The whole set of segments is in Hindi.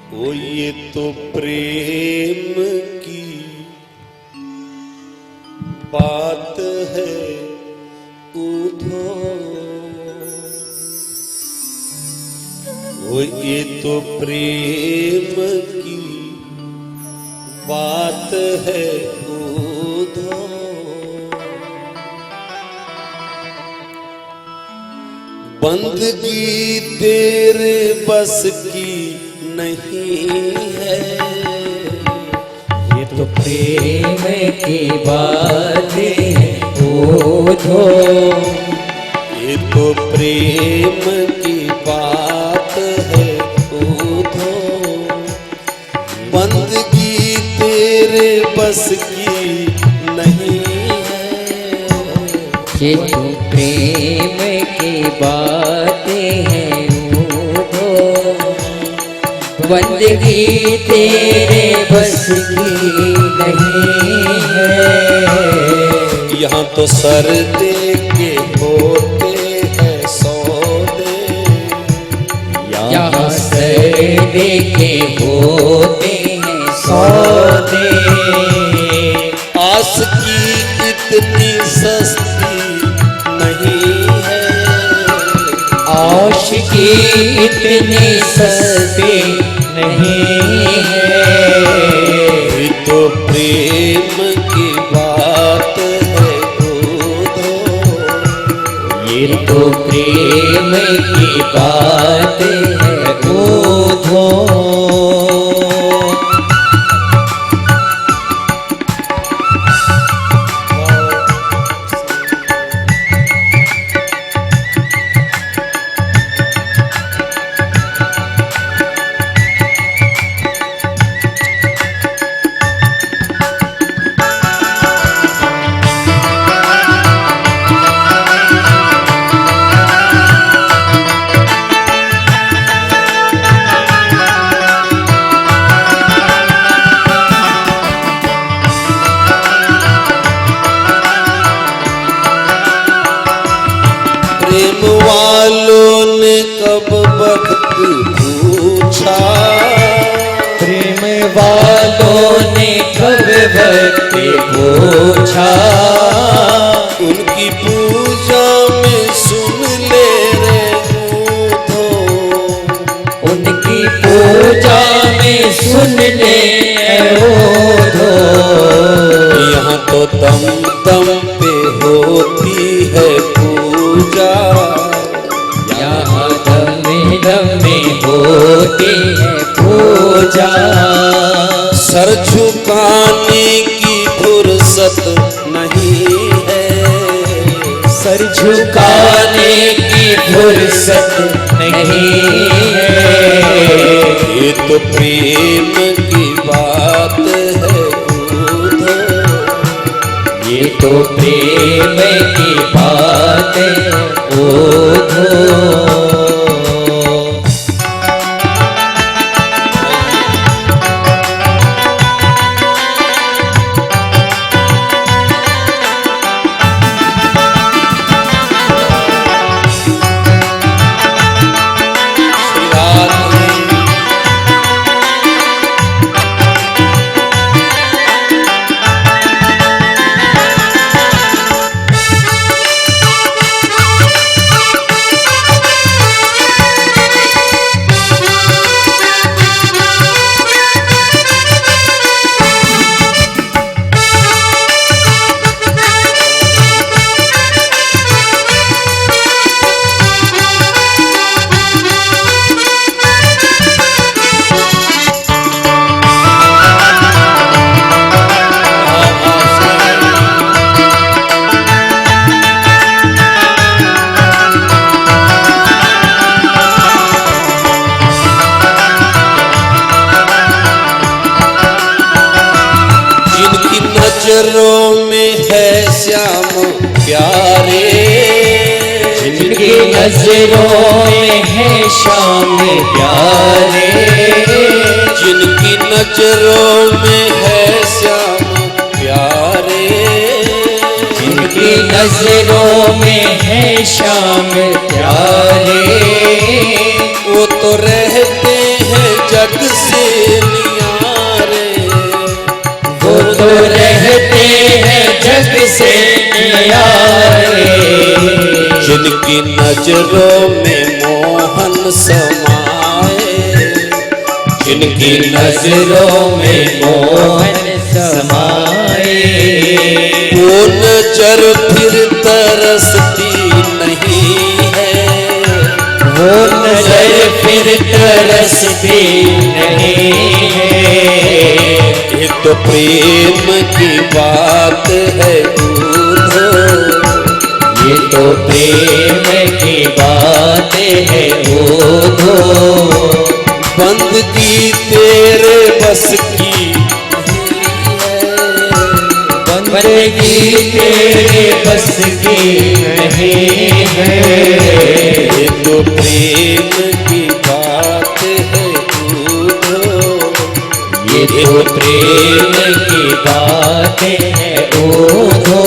ओ ये तो प्रेम की बात है उधो, ओ ये तो प्रेम की बात है उधो। बंदगी तेरे बस की नहीं है, ये तो प्रेम की बातें हैं बुझो। ये तो प्रेम की बात है बुझो। बंदगी तेरे बस की नहीं है, ये तो प्रेम की बातें हैं बुझो। बंदगी तेरे बस की नहीं है। यहाँ तो सर दे के होते हैं सौदे, यहाँ सर दे के होते हैं सौदे। आस की इतनी सस्ती नहीं है, आशिकी इतनी सस्ती नहीं है। ये तो प्रेम की बात है बुधो। ये तो प्रेम की बात है बुझो। प्रेम वालों ने कब वक्त पूछा, प्रेम वालों ने कब वक्त पूछा। उनकी पूजा में सुन ले रे बुधो। उनकी पूजा में सुन ले बुझो। यहाँ तो दम दम पे होती है पूजा, यहाँ दम दम में होती है पूजा। सर झुकाने की फुर्सत नहीं है, सर झुकाने की फुर्सत नहीं है। ये तो प्रेम की बात है बुधो। ये तो प्रेम की बात है बुझो। श्री राधे नजरों में है श्याम प्यारे, जिनकी नजरों में है श्याम प्यारे। जिनकी नजरों में है श्याम प्यारे, जिनकी नजरों में है श्याम प्यारे। वो तो रहते हैं जग से से न्यारे, जिनकी नजरों में मोहन समाए, जिनकी नजरों में मोहन समाए, वो नजर फिर तरसती नहीं है, वो नजर फिर तरसती नहीं है। ये तो प्रेम की बात है बूढ़ो, ये तो प्रेम की बात है ओधो, बंदगी तेरे बस की बंदगी तेरे बस की नहीं है। ये तो प्रेम की बात है बूढ़ो, ये तो प्रेम की बात है ओधो।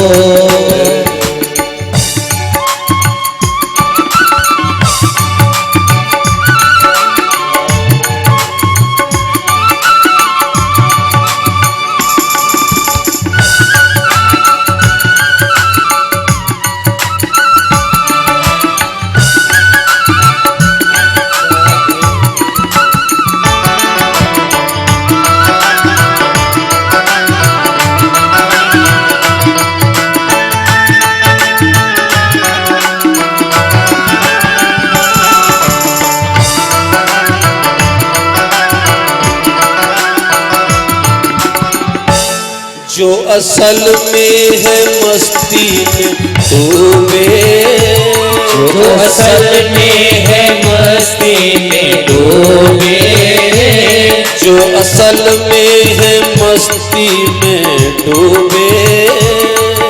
जो असल में है मस्ती में डूबे, जो असल में है मस्ती में डूबे, जो असल में है मस्ती में डूबे,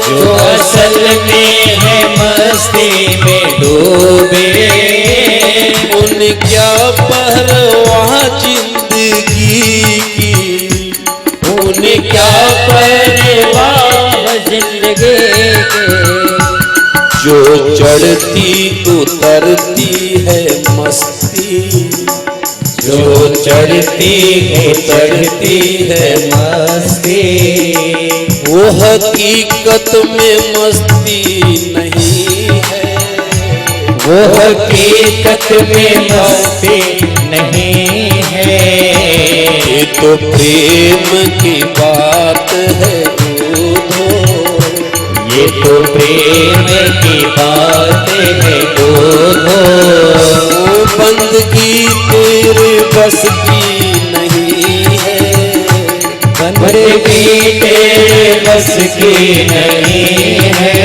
जो असल में है मस्ती में डूबे, उन क्या परवाह जिंदगी की, उन्हें क्या परवाह जिंदगी के, जो चढ़ती उतरती है मस्ती, जो चढ़ती उतरती है मस्ती, वो हकीकत में मस्ती नहीं है, वो हकीकत में मस्ती नहीं है। ये तो प्रेम की बात है बूढ़ो, ये तो प्रेम की बात है ओधो, वो बंदगी तेरे बस की नहीं है, बंदगी तेरे बस की नहीं है।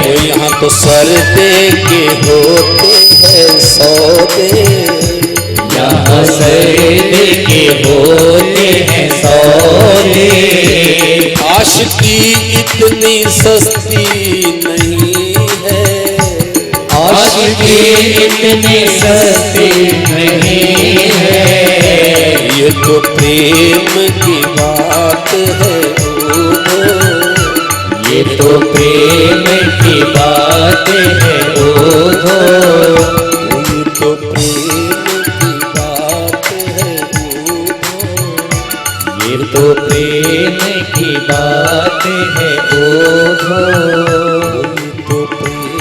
वो यहाँ तो सर दे के होते हैं सौदे, यहाँ सर के होते हैं सौदे, आशिकी इतनी सस्ती नहीं है, आशिकी इतनी सस्ती नहीं है। ये तो प्रेम की बात है बूढ़ो, ये तो प्रेम की बात है ओधो, ये तो प्रेम की बात है बूढ़ो, ये तो प्रेम की बात है ओधो, ये तो प्रेम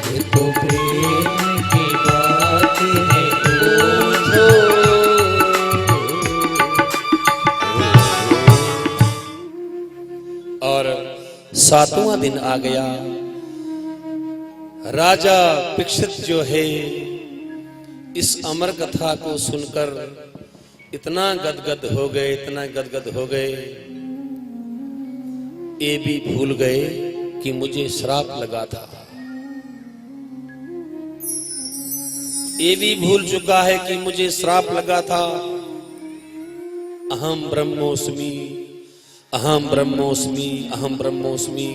ये तो प्रेम की बात है ओधो। और सातवां दिन आ गया। राजा परीक्षित जो है इस अमर कथा को सुनकर इतना गदगद हो गए, इतना गदगद हो गए, ये भी भूल गए कि मुझे श्राप लगा था। ये भी भूल चुका है कि मुझे श्राप लगा था। अहम ब्रह्मोस्मि, अहम ब्रह्मोस्मि, अहम ब्रह्मोस्मि।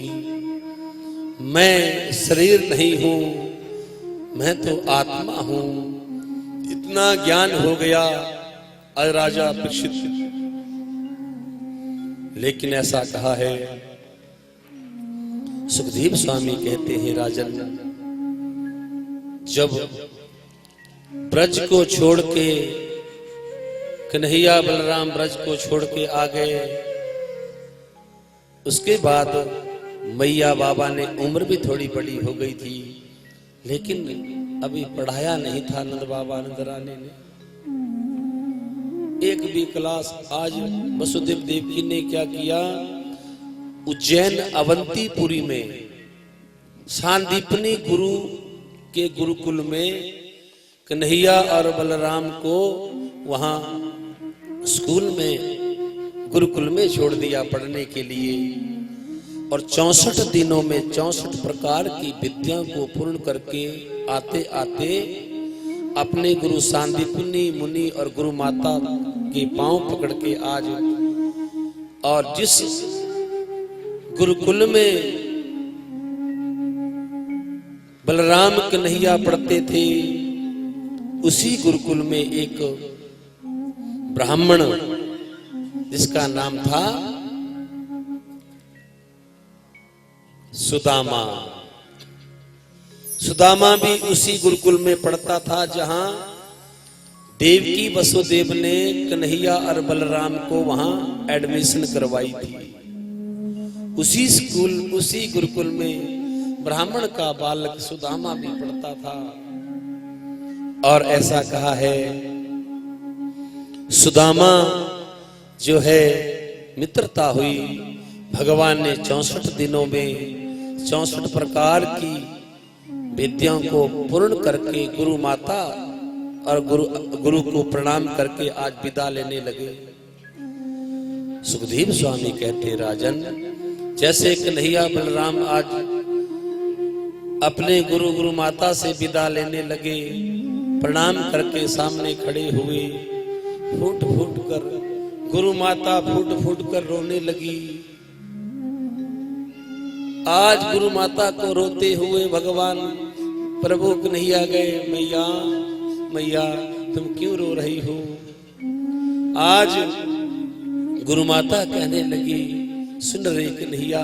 मैं शरीर नहीं हूं, मैं तो आत्मा हूं। इतना ज्ञान हो गया राजा परीक्षित। लेकिन ऐसा कहा है, सुखदेव स्वामी कहते हैं, राजन जब ब्रज को छोड़ के कन्हैया बलराम ब्रज को छोड़ के आ गए। उसके बाद मैया बाबा ने उम्र भी थोड़ी बड़ी हो गई थी, लेकिन अभी पढ़ाया नहीं था नंद बाबा नंद रानी ने एक भी क्लास। आज वसुदेव देवकी ने क्या किया, उज्जैन अवंतीपुरी में सांदीपनी गुरु के गुरुकुल में कन्हैया और बलराम को वहां स्कूल में गुरुकुल में छोड़ दिया पढ़ने के लिए। और 64 दिनों में 64 प्रकार की विद्या को पूर्ण करके आते आते अपने गुरु सांदीपनी मुनि और गुरु माता के पांव पकड़ के आज, और जिस गुरुकुल में बलराम कन्हैया पढ़ते थे उसी गुरुकुल में एक ब्राह्मण जिसका नाम था सुदामा। सुदामा भी उसी गुरुकुल में पढ़ता था जहां देवकी वसुदेव ने कन्हैया और बलराम को वहां एडमिशन करवाई थी। उसी स्कूल उसी गुरुकुल में ब्राह्मण का बालक सुदामा भी पढ़ता था। और ऐसा कहा है, सुदामा जो है मित्रता हुई, भगवान ने 64 दिनों में 64 प्रकार की विद्याओं को पूर्ण करके गुरु माता और गुरु को प्रणाम करके आज विदा लेने लगे। सुखदेव स्वामी कहते, राजन, जैसे कन्हैया बलराम आज अपने गुरु माता से विदा लेने लगे, प्रणाम करके सामने खड़े हुए, फूट फूट कर गुरु माता फूट फूट कर रोने लगी। आज गुरु माता को रोते हुए भगवान प्रभु कन्हैया गए, मैया मैया तुम क्यों रो रही हो। आज गुरु माता कहने लगी, सुन रे कन्हैया,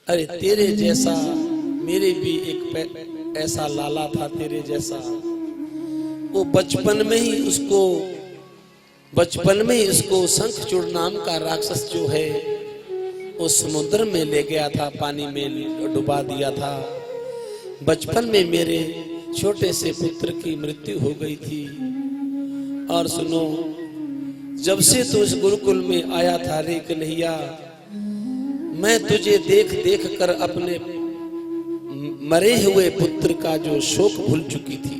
अरे तेरे जैसा मेरे भी एक ऐसा लाला था तेरे जैसा। वो बचपन में ही उसको शंखचूड़ नाम का राक्षस जो है वो समुद्र में ले गया था, पानी में डुबा दिया था। बचपन में मेरे छोटे से पुत्र की मृत्यु हो गई थी। और सुनो, जब से तू इस गुरुकुल में आया था रे कन्हैया, मैं तुझे देख देख कर अपने मरे हुए पुत्र का जो शोक भूल चुकी थी।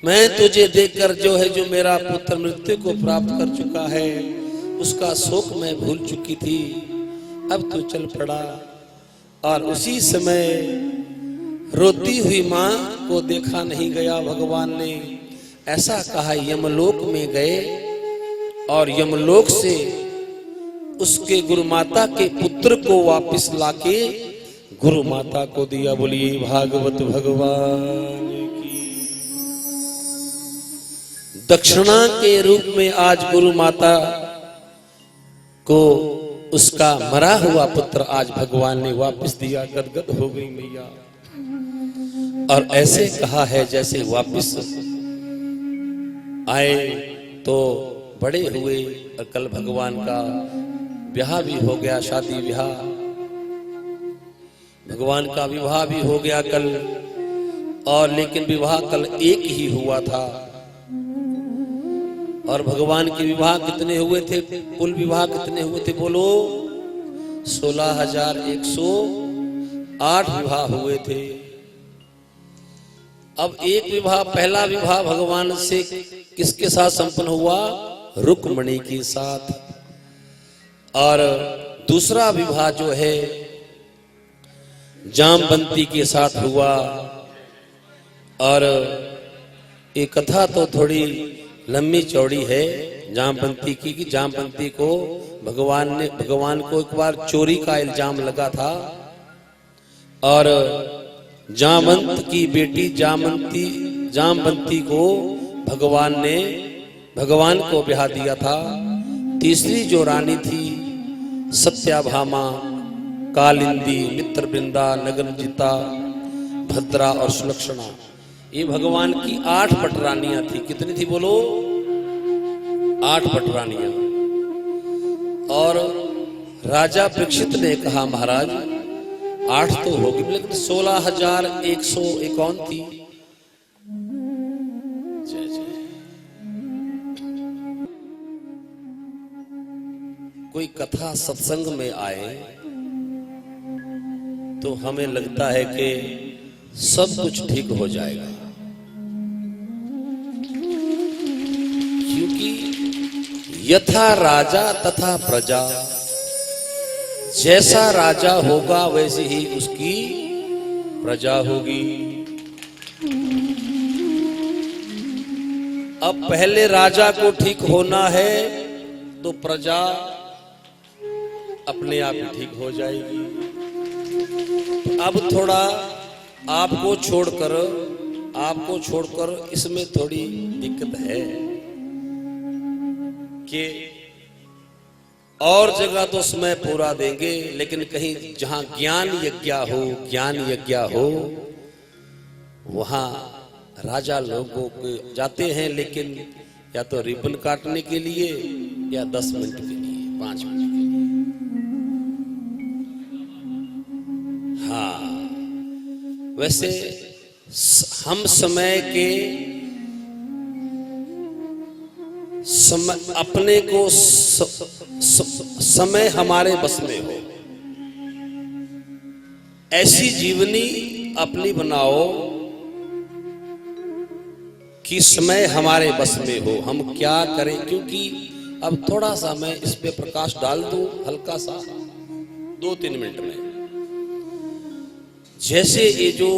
मैं तुझे देखकर जो मेरा पुत्र मृत्यु को प्राप्त कर चुका है उसका शोक मैं भूल चुकी थी। अब तू चल पड़ा। और उसी समय रोती हुई मां को देखा नहीं गया। भगवान ने ऐसा कहा, यमलोक में गए और यमलोक से उसके गुरु माता के पुत्र को वापस लाके गुरु माता को दिया। बोलिए भागवत भगवान की। दक्षिणा के रूप में आज गुरु माता को उसका मरा हुआ पुत्र आज भगवान ने वापस दिया। गदगद हो गई मैया। और ऐसे कहा है जैसे वापस आए तो बड़े हुए। और कल भगवान का ब्याह भी हो गया, शादी ब्याह, भगवान का विवाह भी हो गया कल। और लेकिन विवाह कल एक ही हुआ था। और भगवान के विवाह कितने हुए थे, कुल विवाह कितने हुए थे बोलो? 16,108 विवाह हुए थे। अब एक विवाह, पहला विवाह भगवान से किसके साथ संपन्न हुआ? रुक्मणी के साथ। और दूसरा विवाह जो है जामवंती के साथ हुआ। और ये कथा तो थोड़ी लंबी चौड़ी है जामवंती की, कि जामवंती को भगवान को एक बार चोरी का इल्जाम लगा था। और जामवंत की बेटी जामवंती को भगवान को ब्याह दिया था। तीसरी जो रानी थी सत्याभामा, कालिंदी, मित्रवृंदा, नगरजिता, भद्रा और सुलक्षणा, ये भगवान की 8 पटरानियां थी। कितनी थी बोलो? 8 पटरानियां। और राजा परीक्षित ने कहा महाराज 8 तो होगी, लेकिन 16,151 थी। जय जय। कोई कथा सत्संग में आए तो हमें लगता है कि सब कुछ ठीक हो जाएगा, क्योंकि यथा राजा तथा प्रजा, जैसा राजा होगा वैसे ही उसकी प्रजा होगी। अब पहले राजा को ठीक होना है तो प्रजा अपने आप ही ठीक हो जाएगी। अब थोड़ा आपको छोड़कर इसमें थोड़ी दिक्कत है कि और जगह तो समय पूरा देंगे, लेकिन कहीं जहां ज्ञान यज्ञ हो वहां राजा लोगों के जाते हैं, लेकिन या तो रिबन काटने के लिए या 10 मिनट के लिए, 5 मिनट के लिए। हाँ, वैसे हम अपने को समय हमारे बस में हो, ऐसी जीवनी अपनी बनाओ कि समय हमारे बस में हो। हम क्या करें, क्योंकि अब थोड़ा सा मैं इस पे प्रकाश डाल दूं, हल्का सा 2-3 मिनट में। जैसे ये जो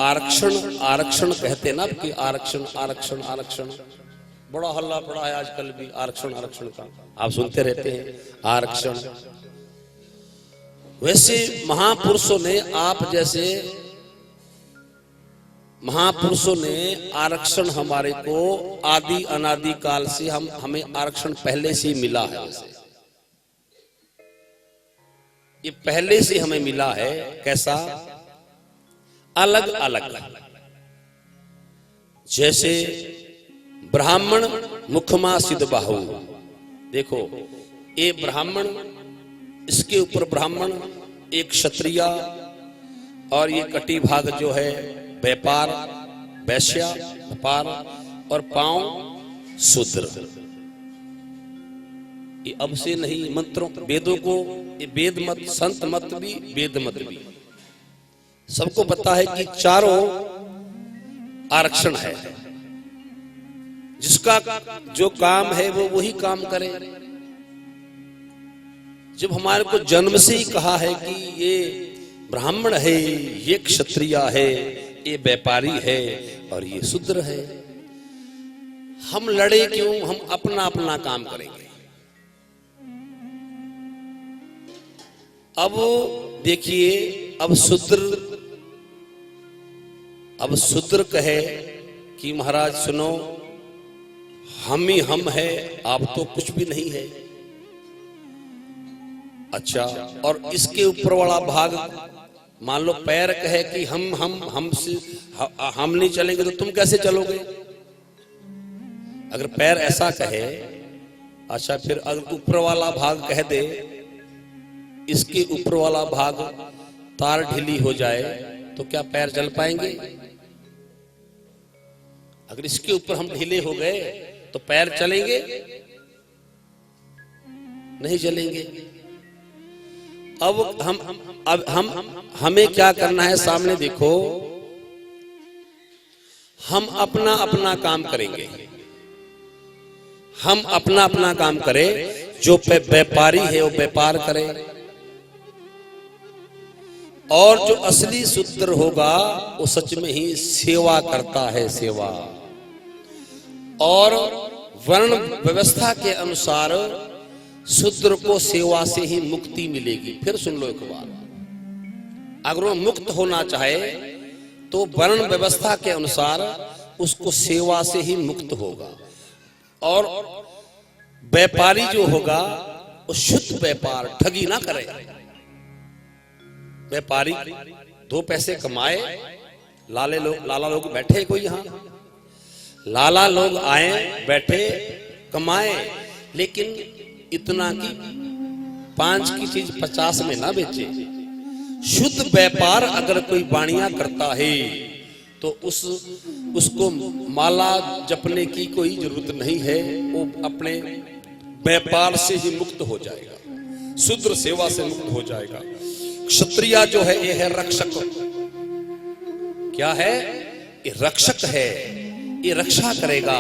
आरक्षण कहते हैं ना, कि आरक्षण बड़ा हल्ला पड़ा है आजकल भी आरक्षण का, आप सुनते रहते हैं आरक्षण। वैसे महापुरुषों ने, आप जैसे महापुरुषों ने आरक्षण हमारे को आदि अनादि काल से हमें आरक्षण पहले से मिला है। वैसे ये पहले से हमें मिला है। कैसा? अलग अलग। जैसे ब्राह्मण मुखमा सिद्ध बाहु, देखो ये ब्राह्मण, इसके ऊपर ब्राह्मण, एक क्षत्रिय, और ये कटी भाग जो है व्यापार, वैश्या व्यापार, और पांव शूद्र। ये अब से नहीं, मंत्रों वेदों को, ये वेद मत, संत मत भी, वेद मत भी, सबको पता है कि चारों आरक्षण है। जिसका जो काम है वो वही काम करे। जब हमारे को जन्म से ही कहा है कि ये ब्राह्मण है, ये क्षत्रिय है, ये व्यापारी है और ये शूद्र है, हम लड़े क्यों? हम अपना अपना काम करेंगे। अब देखिए, अब शूद्र कहे कि महाराज सुनो, हम ही हम है, आप तो कुछ भी नहीं है। अच्छा, और इसके ऊपर वाला भाग, मान लो पैर कहे कि हम नहीं चलेंगे, तो तुम कैसे चलोगे? अगर पैर ऐसा कहे, अच्छा, फिर अगर ऊपर वाला भाग कह दे, इसके ऊपर वाला भाग तार ढीली हो जाए, तो क्या पैर चल पाएंगे? अगर इसके ऊपर हम ढीले हो गए तो पैर चलेंगे? नहीं चलेंगे। अब हमें क्या करना है? सामने देखो, हम अपना अपना काम करेंगे। हम अपना अपना काम करें। जो व्यापारी है वो व्यापार करे, और जो असली शूद्र होगा वो सच में ही सेवा करता है, सेवा। और वर्ण व्यवस्था के अनुसार शूद्र को सेवा से ही मुक्ति मिलेगी। फिर सुन लो एक बार, अगर वो मुक्त होना चाहे तो वर्ण व्यवस्था के अनुसार उसको सेवा से ही मुक्त होगा। और व्यापारी जो होगा वो शुद्ध व्यापार, ठगी ना करे। व्यापारी 2 पैसे कमाए लाला लोग बैठे कोई यहाँ, लाला लोग आए बैठे कमाए, लेकिन इतना कि 5 की चीज 50 में ना बेचे। शुद्ध व्यापार अगर कोई वाणियां करता है तो उसको माला जपने की कोई जरूरत नहीं है, वो अपने व्यापार से ही मुक्त हो जाएगा, शूद्र सेवा से मुक्त हो जाएगा। क्षत्रिय जो है ये है रक्षक। क्या है? ये रक्षक है, ये रक्षा करेगा।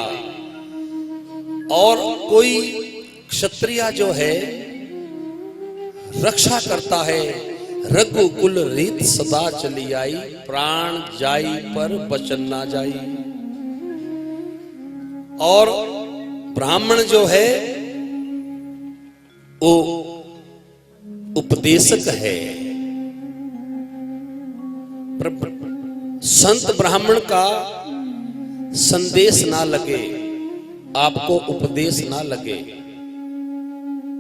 और कोई क्षत्रिय जो है रक्षा करता है। रघुकुल रीत सदा चली आई, प्राण जाई पर वचन ना जाई। और ब्राह्मण जो है वो उपदेशक है। संत ब्राह्मण का संदेश ना लगे, आपको उपदेश ना लगे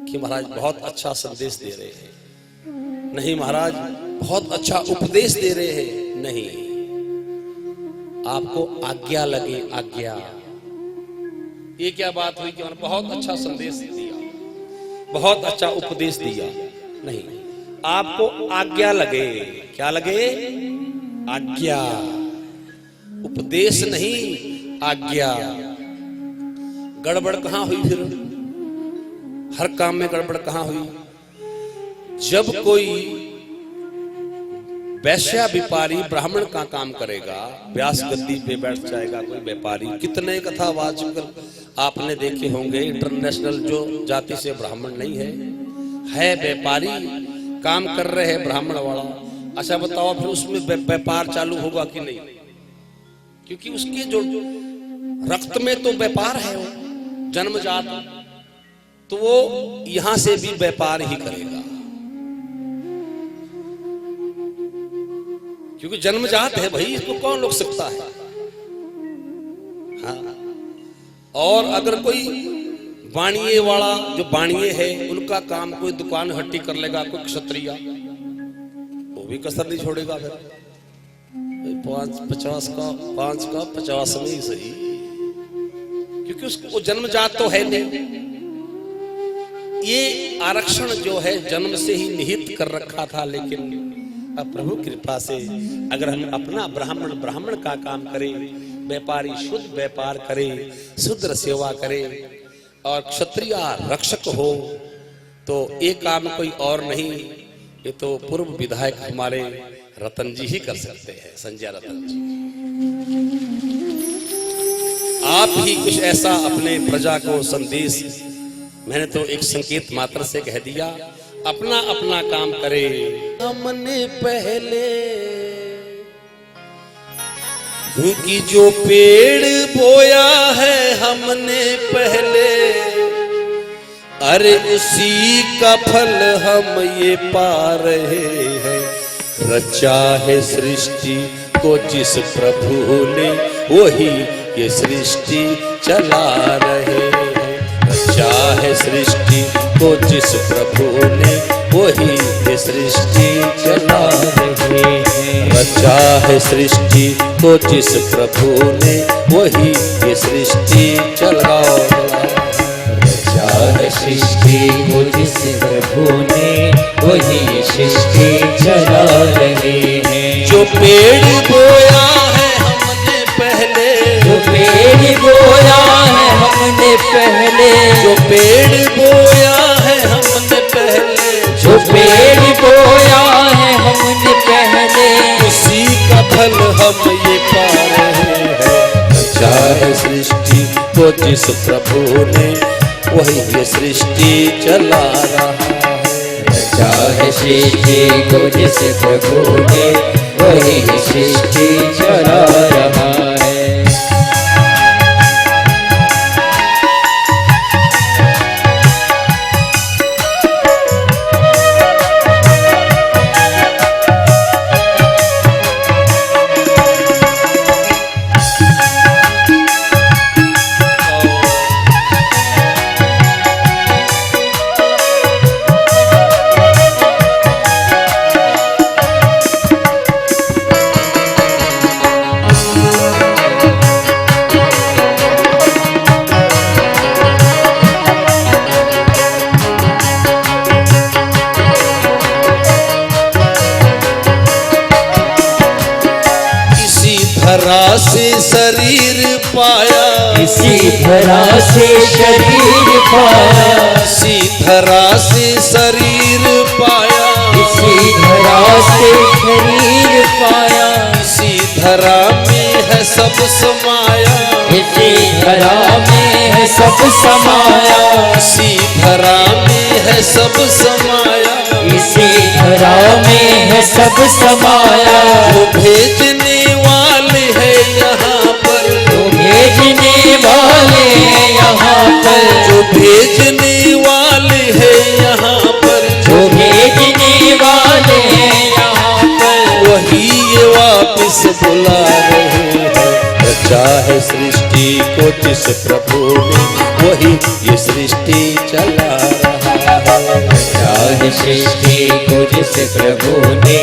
कि महाराज बहुत अच्छा संदेश दे रहे हैं, नहीं महाराज बहुत अच्छा उपदेश दे रहे हैं, नहीं, आपको आज्ञा लगे, आज्ञा। ये क्या बात हुई कि उन्होंने बहुत अच्छा संदेश दिया, बहुत अच्छा उपदेश दिया, नहीं, आपको आज्ञा लगे। क्या लगे? आज्ञा। उपदेश नहीं, आज्ञा। गड़बड़ कहां हुई फिर? हर काम में गड़बड़ कहां हुई? जब कोई वैश्या व्यापारी ब्राह्मण का काम करेगा, व्यास गद्दी पे बैठ जाएगा कोई व्यापारी। कितने कथावाचक आपने देखे होंगे, इंटरनेशनल जो जाति से ब्राह्मण नहीं है व्यापारी, काम कर रहे हैं ब्राह्मण वाला। अच्छा बताओ फिर उसमें व्यापार चालू होगा कि नहीं? क्योंकि उसके जो रक्त में तो व्यापार है, वो जन्मजात, तो वो यहां से भी व्यापार ही करेगा, क्योंकि जन्मजात है भाई, इसको कौन रोक सकता है? हाँ। और अगर कोई बाणिये वाला, जो बाणिये है, उनका काम कोई दुकान हट्टी कर लेगा, कोई क्षत्रिय, वो भी कसर नहीं छोड़ेगा। फिर 5 का 50 में ही सही, क्योंकि उसको जन्मजात तो है नहीं। ये आरक्षण जो है जन्म से ही निहित कर रखा था, लेकिन अब प्रभु कृपा से अगर हम अपना ब्राह्मण का काम करें, व्यापारी शुद्ध व्यापार करे, शूद्र सेवा करे, और क्षत्रिय रक्षक हो, तो ये काम कोई और नहीं, ये तो पूर्व विधायक हमारे रतन जी ही कर सकते हैं, संजय रतन जी। आप ही कुछ ऐसा अपने प्रजा को संदेश, मैंने तो एक संकेत मात्र से कह दिया, अपना अपना काम करे। हमने पहले क्योंकि जो पेड़ बोया है हमने पहले, अरे उसी का फल हम ये पा रहे हैं। रचा है सृष्टि को जिस प्रभु ने, वही ये सृष्टि चला रहे हैं। रचा है सृष्टि को जिस प्रभु ने, वही ये सृष्टि चला रहे हैं। रचा है सृष्टि को जिस प्रभु ने, वही ये सृष्टि चला रचा है सृष्टि को जिस प्रभु ने, वही सृष्टि चला रहे हैं। जो पेड़ बोया है हमने पहले, जो पेड़ बोया है हमने पहले, जो पेड़ बोया है हमने पहले, जो पेड़ बोया है हमने पहले, उसी का फल हम ये पा रहे हैं। रचा है सृष्टि को जिस प्रभु ने, वही ये सृष्टि चला रहा है। रचा है सृष्टि को जिस प्रभु ने, वही सृष्टि चला रहा है। धरा से शरीर पाया, इसी धरा से शरीर पाया, इसी धरा से शरीर पाया, इसी धरा से शरीर पाया, इसी धरा में है सब समाया, इसी धरा में है सब समाया, इसी धरा में है सब समाया, इसी धरा में है सब समाया। वो भेजने वाले है यहाँ पर, जो भेजने वाले हैं यहाँ पर, जो भेजने वाले है यहाँ पर, जो भेजने वाले हैं यहाँ पर, वही ये वापस बुला रहे हैं। रचा है सृष्टि को जिस प्रभु ने, वही ये सृष्टि चला रहा है। चाहे सृष्टि को जिस प्रभु ने,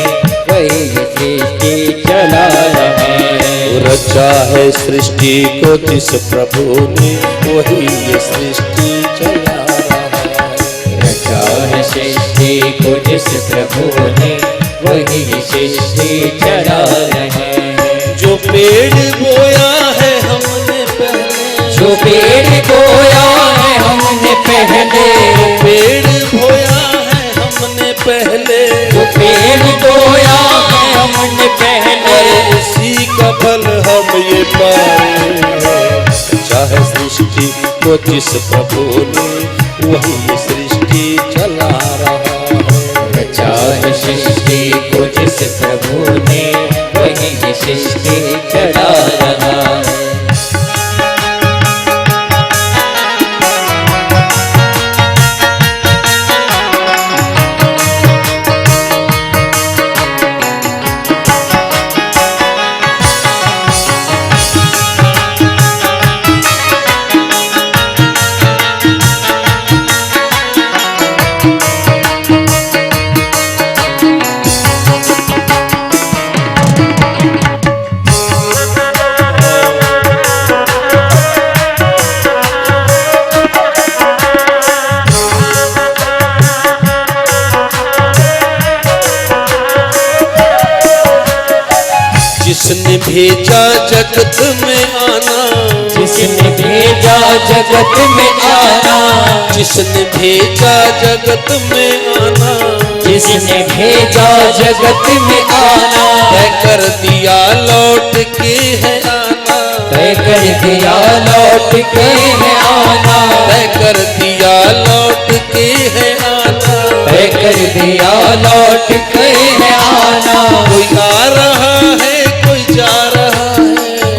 वही ये सृष्टि चला रहा है। रचा है सृष्टि को जिस प्रभु ने, वही ये सृष्टि चला रहा है। रचा है सृष्टि को जिस प्रभु ने, वही ये सृष्टि चला रहा है। जो पेड़ बोया है हमने पहले, जो पेड़ बोया है हमने पहले, पेड़ बोया है हमने पहले, जो पेड़ बोया है हमने पहले, उसी का फल हम ये पाए। चाहे सृष्टि को जिस प्रभु ने, वही ये सृष्टि चला रहा है। चाहे सृष्टि को जिस प्रभु ने, वही ये सृष्टि चला रहा है। जिसने भेजा जगत में आना, जिसने भेजा जगत में आना, जिसने भेजा जगत में आना, जिसने भेजा जगत में आना, तय कर दिया लौट के है आना, तय कर दिया लौट के है आना, तय कर दिया लौट के है आना, तय कर दिया लौट के है आना। कोई आ रहा है कोई जा रहा है,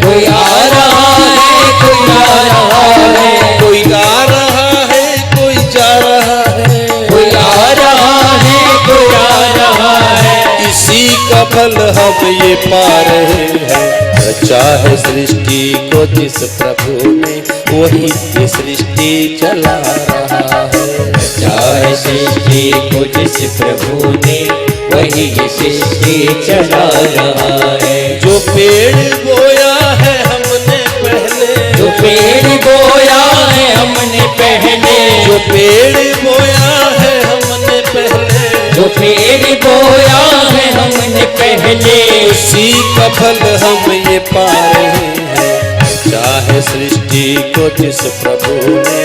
कोई आ रहा है कोई आ रहा है, कोई आ रहा है कोई जा रहा है, कोई आ रहा है कोई आ रहा है। इसी का फल हम ये पा रहे हैं। रचा है सृष्टि को जिस प्रभु ने, वही ये सृष्टि चला रहा है। चाहे सृष्टि को जिस प्रभु ने, वही ये सृष्टि चला रहा है। जो पेड़ बोया है हमने पहले, जो पेड़ बोया है हमने पहले, जो पेड़ बोया है हमने पहले, जो पेड़ बोया है हमने पहले, उसी का फल हम ये पा रहे हैं। चाहे सृष्टि को जिस प्रभु ने,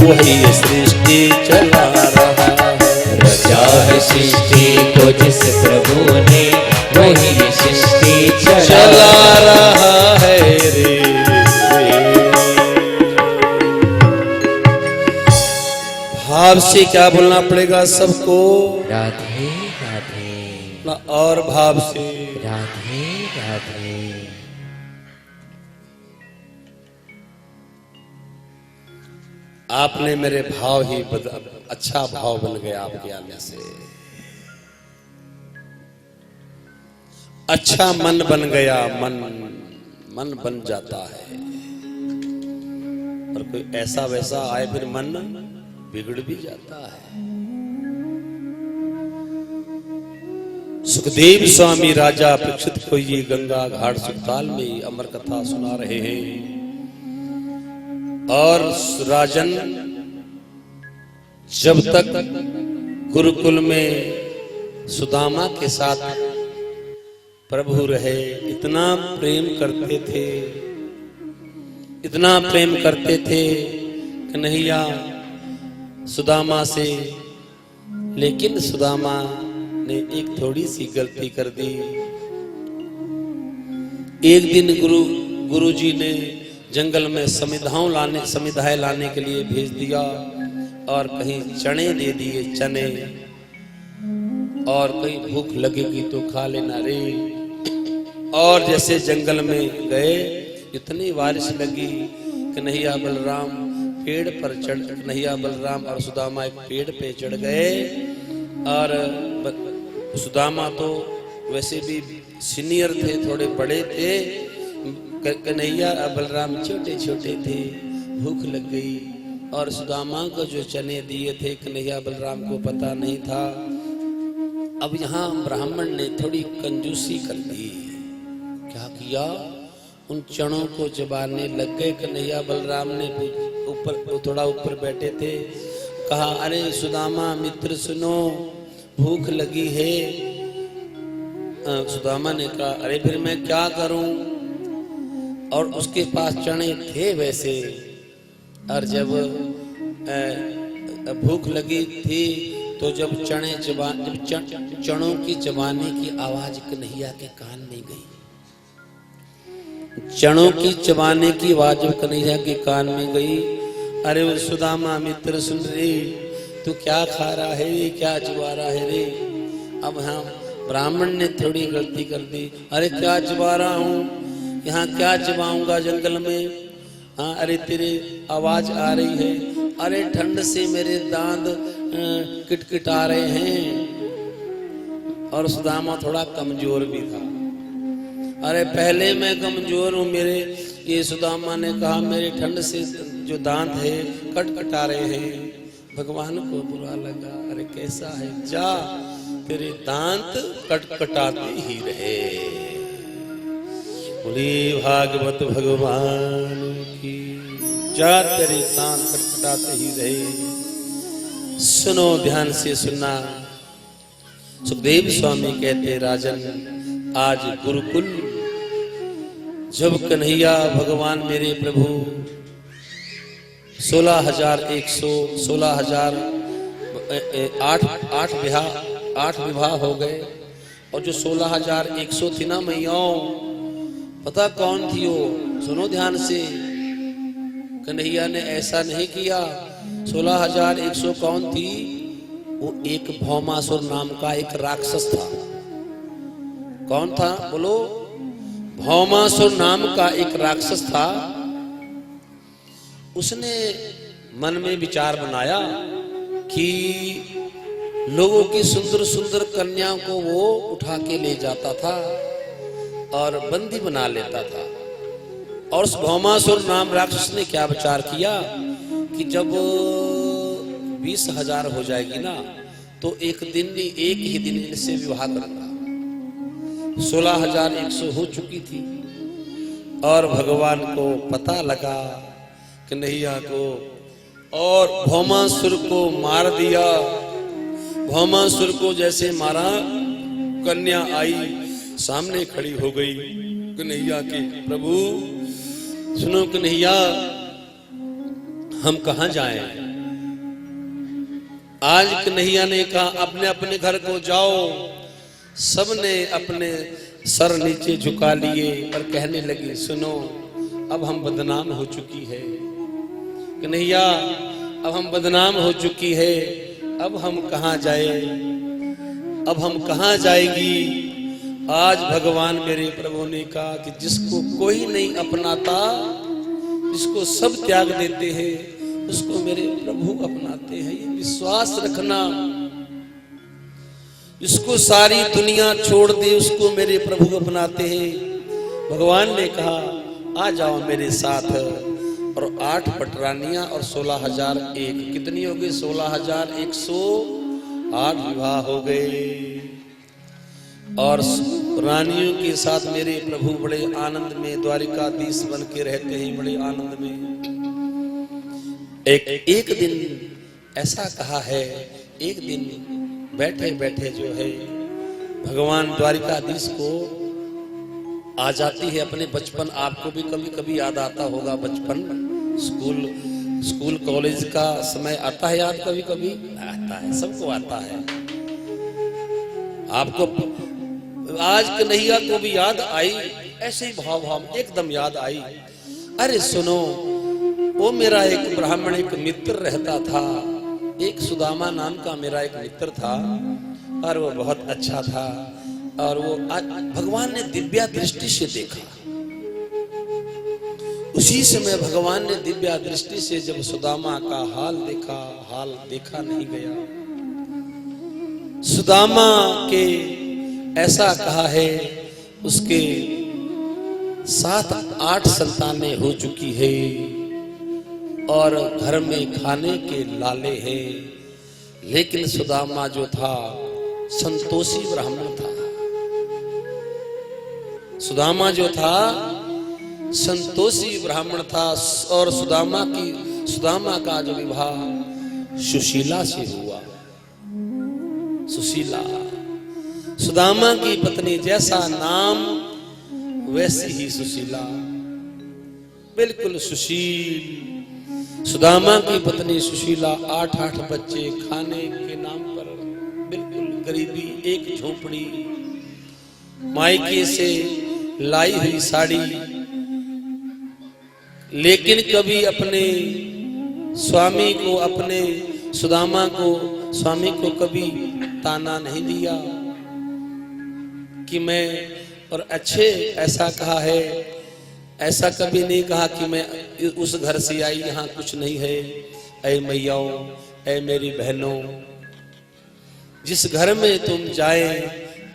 वही ये सृष्टि चला रहा है। रचा है सृष्टि को जिस प्रभु ने, वही ये सृष्टि चला रहा है रे। भाव से क्या बोलना पड़ेगा सबको? राधे राधे, अपना और भाव से राधे राधे। आपने मेरे भाव ही अच्छा भाव बन गया आपके आने से। अच्छा मन बन गया, मन बन जाता है। और कोई ऐसा वैसा आए फिर मन बिगड़ भी जाता है। सुखदेव स्वामी राजा परीक्षित को ये गंगा घाट सुखताल में अमर कथा सुना रहे हैं। और राजन जब तक गुरुकुल में सुदामा के साथ प्रभु रहे, इतना प्रेम करते थे, इतना प्रेम करते थे कन्हैया सुदामा से। लेकिन सुदामा ने एक थोड़ी सी गलती कर दी। एक दिन गुरुजी ने जंगल में समिधाएं लाने के लिए भेज दिया और कहीं चने दे दिए, चने, और कहीं भूख लगेगी तो खा लेना रे। और जैसे जंगल में गए, इतनी बारिश लगी, कन्हैया बलराम पेड़ पर कन्हैया बलराम और सुदामा एक पेड़ पे चढ़ गए। और सुदामा तो वैसे भी सीनियर थे, थोड़े बड़े थे, कन्हैया और बलराम छोटे छोटे थे। भूख लग गई और सुदामा को जो चने दिए थे कन्हैया बलराम को पता नहीं था। अब यहाँ ब्राह्मण ने थोड़ी कंजूसी कर दी। क्या किया? उन चनों को चबाने लग गए। कन्हैया बलराम ने ऊपर, थोड़ा ऊपर बैठे थे, कहा, अरे सुदामा मित्र सुनो, भूख लगी है। सुदामा ने कहा, अरे फिर मैं क्या करूं? और उसके पास चने थे वैसे। और जब भूख लगी थी तो जब चनों की चबाने की आवाज कन्हैया के कान में गई, चनों की चबाने की आवाज कन्हैया के कान में गई। अरे वो सुदामा मित्र सुन रे, तू क्या खा रहा है रे, क्या चबा रहा है रे? अब हाँ, ब्राह्मण ने थोड़ी गलती कर दी। अरे क्या चबा रहा हूँ, यहाँ क्या चबाऊंगा जंगल में? हाँ, अरे तेरे आवाज आ रही है। अरे ठंड से मेरे दांत किटकिटा रहे हैं। और सुदामा थोड़ा कमजोर भी था। अरे पहले मैं कमजोर हूँ, मेरे, ये सुदामा ने कहा, मेरे ठंड से जो दांत है कटकटा रहे हैं। भगवान को बुरा लगा। अरे कैसा है, जा तेरे दांत कटकटाते ही रहे। बोली भागवत भगवान की, जा तेरे दांत कटकटाते ही रहे। सुनो, ध्यान से सुनना। सुखदेव स्वामी कहते, राजन आज गुरुकुल जब कन्हैया भगवान मेरे प्रभु 8 विवाह हो गए। और जो 16,100 थी ना मैयाओं, पता कौन थी वो? सुनो ध्यान से। कन्हैया ने ऐसा नहीं किया। 16,100 कौन थी? वो एक भौमासुर नाम का एक राक्षस था। कौन था बोलो? भौमासुर नाम का एक राक्षस था। उसने मन में विचार बनाया कि लोगों की सुंदर सुंदर कन्याओं को वो उठा के ले जाता था और बंदी बना लेता था। और उस भौमासुर नाम राक्षस ने क्या विचार किया कि जब 20,000 हो जाएगी ना, तो एक ही दिन इनसे विवाह करूंगा। 16,100 हो चुकी थी और भगवान को पता लगा कन्हैया को, और भौमासुर को मार दिया। भौमासुर को जैसे मारा, कन्या आई सामने खड़ी हो गई कन्हैया के। प्रभु सुनो कन्हैया, हम कहां जाएं? आज कन्हैया ने कहा, अपने अपने घर को जाओ। सबने अपने सर नीचे झुका लिए और कहने लगे, सुनो अब हम बदनाम हो चुकी है कन्हैया, अब हम बदनाम हो चुकी है। अब हम कहां जाए? अब हम कहां जाएगी? आज भगवान मेरे प्रभु ने कहा कि जिसको कोई नहीं अपनाता, जिसको सब त्याग देते हैं, उसको मेरे प्रभु अपनाते हैं। ये विश्वास रखना। जिसको सारी दुनिया छोड़ दे, उसको मेरे प्रभु अपनाते हैं। भगवान ने कहा, आ जाओ मेरे साथ। और 8 पटरानियां और 16,001, कितनी हो गई? 16,108 विवाह हो गए। और रानियों के साथ मेरे प्रभु बड़े आनंद में द्वारिकाधीश बन के रहते हैं, बड़े आनंद में। एक दिन ऐसा कहा है, एक दिन बैठे बैठे जो है भगवान द्वारिकाधीश को आ जाती है अपने बचपन। आपको भी कभी कभी याद आता होगा बचपन, स्कूल कॉलेज का समय आता है याद, कभी कभी आता है, सबको आता है। आपको आज कन्हैया को भी याद आई, ऐसे ही भाव एकदम याद आई। अरे सुनो, वो मेरा एक ब्राह्मण एक मित्र रहता था, एक सुदामा नाम का मेरा एक मित्र था, और वो बहुत अच्छा था। और वो आज भगवान ने दिव्या दृष्टि से देखा। उसी समय भगवान ने दिव्या दृष्टि से जब सुदामा का हाल देखा नहीं गया। सुदामा के ऐसा कहा है, उसके 7-8 संतानें हो चुकी है और घर में खाने के लाले हैं, लेकिन सुदामा जो था संतोषी ब्राह्मण था। सुदामा जो था संतोषी ब्राह्मण था, और सुदामा का जो विवाह सुशीला से हुआ। सुशीला, सुदामा की पत्नी, जैसा नाम वैसी ही सुशीला, बिल्कुल सुशील। सुदामा की पत्नी सुशीला, 8-8 बच्चे, खाने के नाम पर बिल्कुल गरीबी, एक झोपड़ी, मायके से लाई हुई साड़ी, लेकिन कभी अपने स्वामी को, अपने सुदामा को, स्वामी को कभी ताना नहीं दिया कि मैं, और अच्छे ऐसा कहा है, ऐसा कभी नहीं कहा कि मैं उस घर से आई, यहाँ कुछ नहीं है। ऐ मैयाओं, ऐ मेरी बहनों, जिस घर में तुम जाए,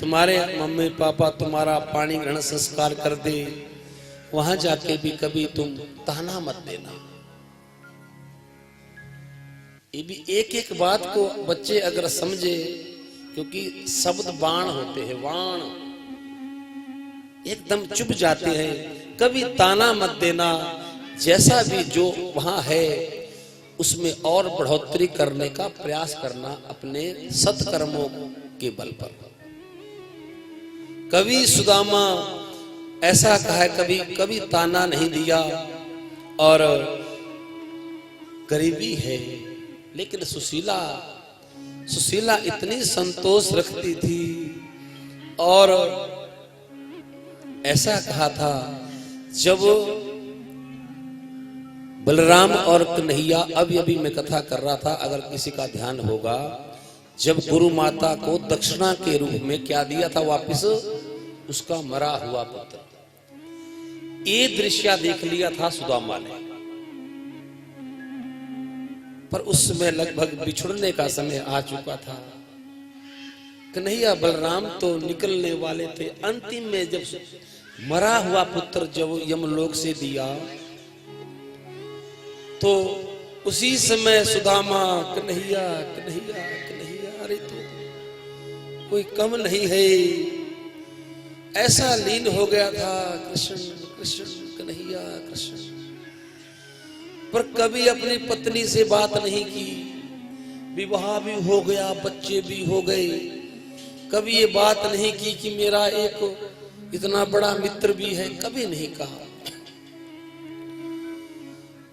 तुम्हारे मम्मी पापा तुम्हारा पाणी ग्रहण संस्कार कर दे, वहां जाके भी कभी तुम ताना मत देना। ये भी एक बात को बच्चे अगर समझे, क्योंकि शब्द बाण होते हैं, बाण एकदम चुप जाते हैं। कभी ताना मत देना, जैसा भी जो वहां है उसमें और बढ़ोतरी करने का प्रयास करना, अपने सत्कर्मों के बल पर। कभी सुदामा ऐसा कहा है, कभी ताना नहीं दिया, और गरीबी है, लेकिन सुशीला इतनी संतोष रखती थी। और ऐसा कहा था, जब बलराम और कन्हैया, अभी मैं कथा कर रहा था, अगर किसी का ध्यान होगा, जब गुरु माता को दक्षिणा के रूप में क्या दिया था वापस, उसका मरा हुआ पुत्र। ये दृश्य देख लिया था सुदामा ने, पर उस समय लगभग बिछुड़ने का समय आ चुका था। कन्हैया बलराम तो निकलने वाले थे। अंतिम में जब मरा हुआ पुत्र जब यमलोक से दिया, तो उसी समय सुदामा, कन्हैया कन्हैया कन्हैया, अरे तो कोई कम नहीं है, ऐसा लीन हो गया था, कृष्ण कृष्ण कन्हैया कृष्ण। पर कभी अपनी पत्नी से बात नहीं की, विवाह भी हो गया, बच्चे भी हो गए, कभी ये बात नहीं की कि मेरा एक इतना बड़ा मित्र भी है, कभी नहीं कहा।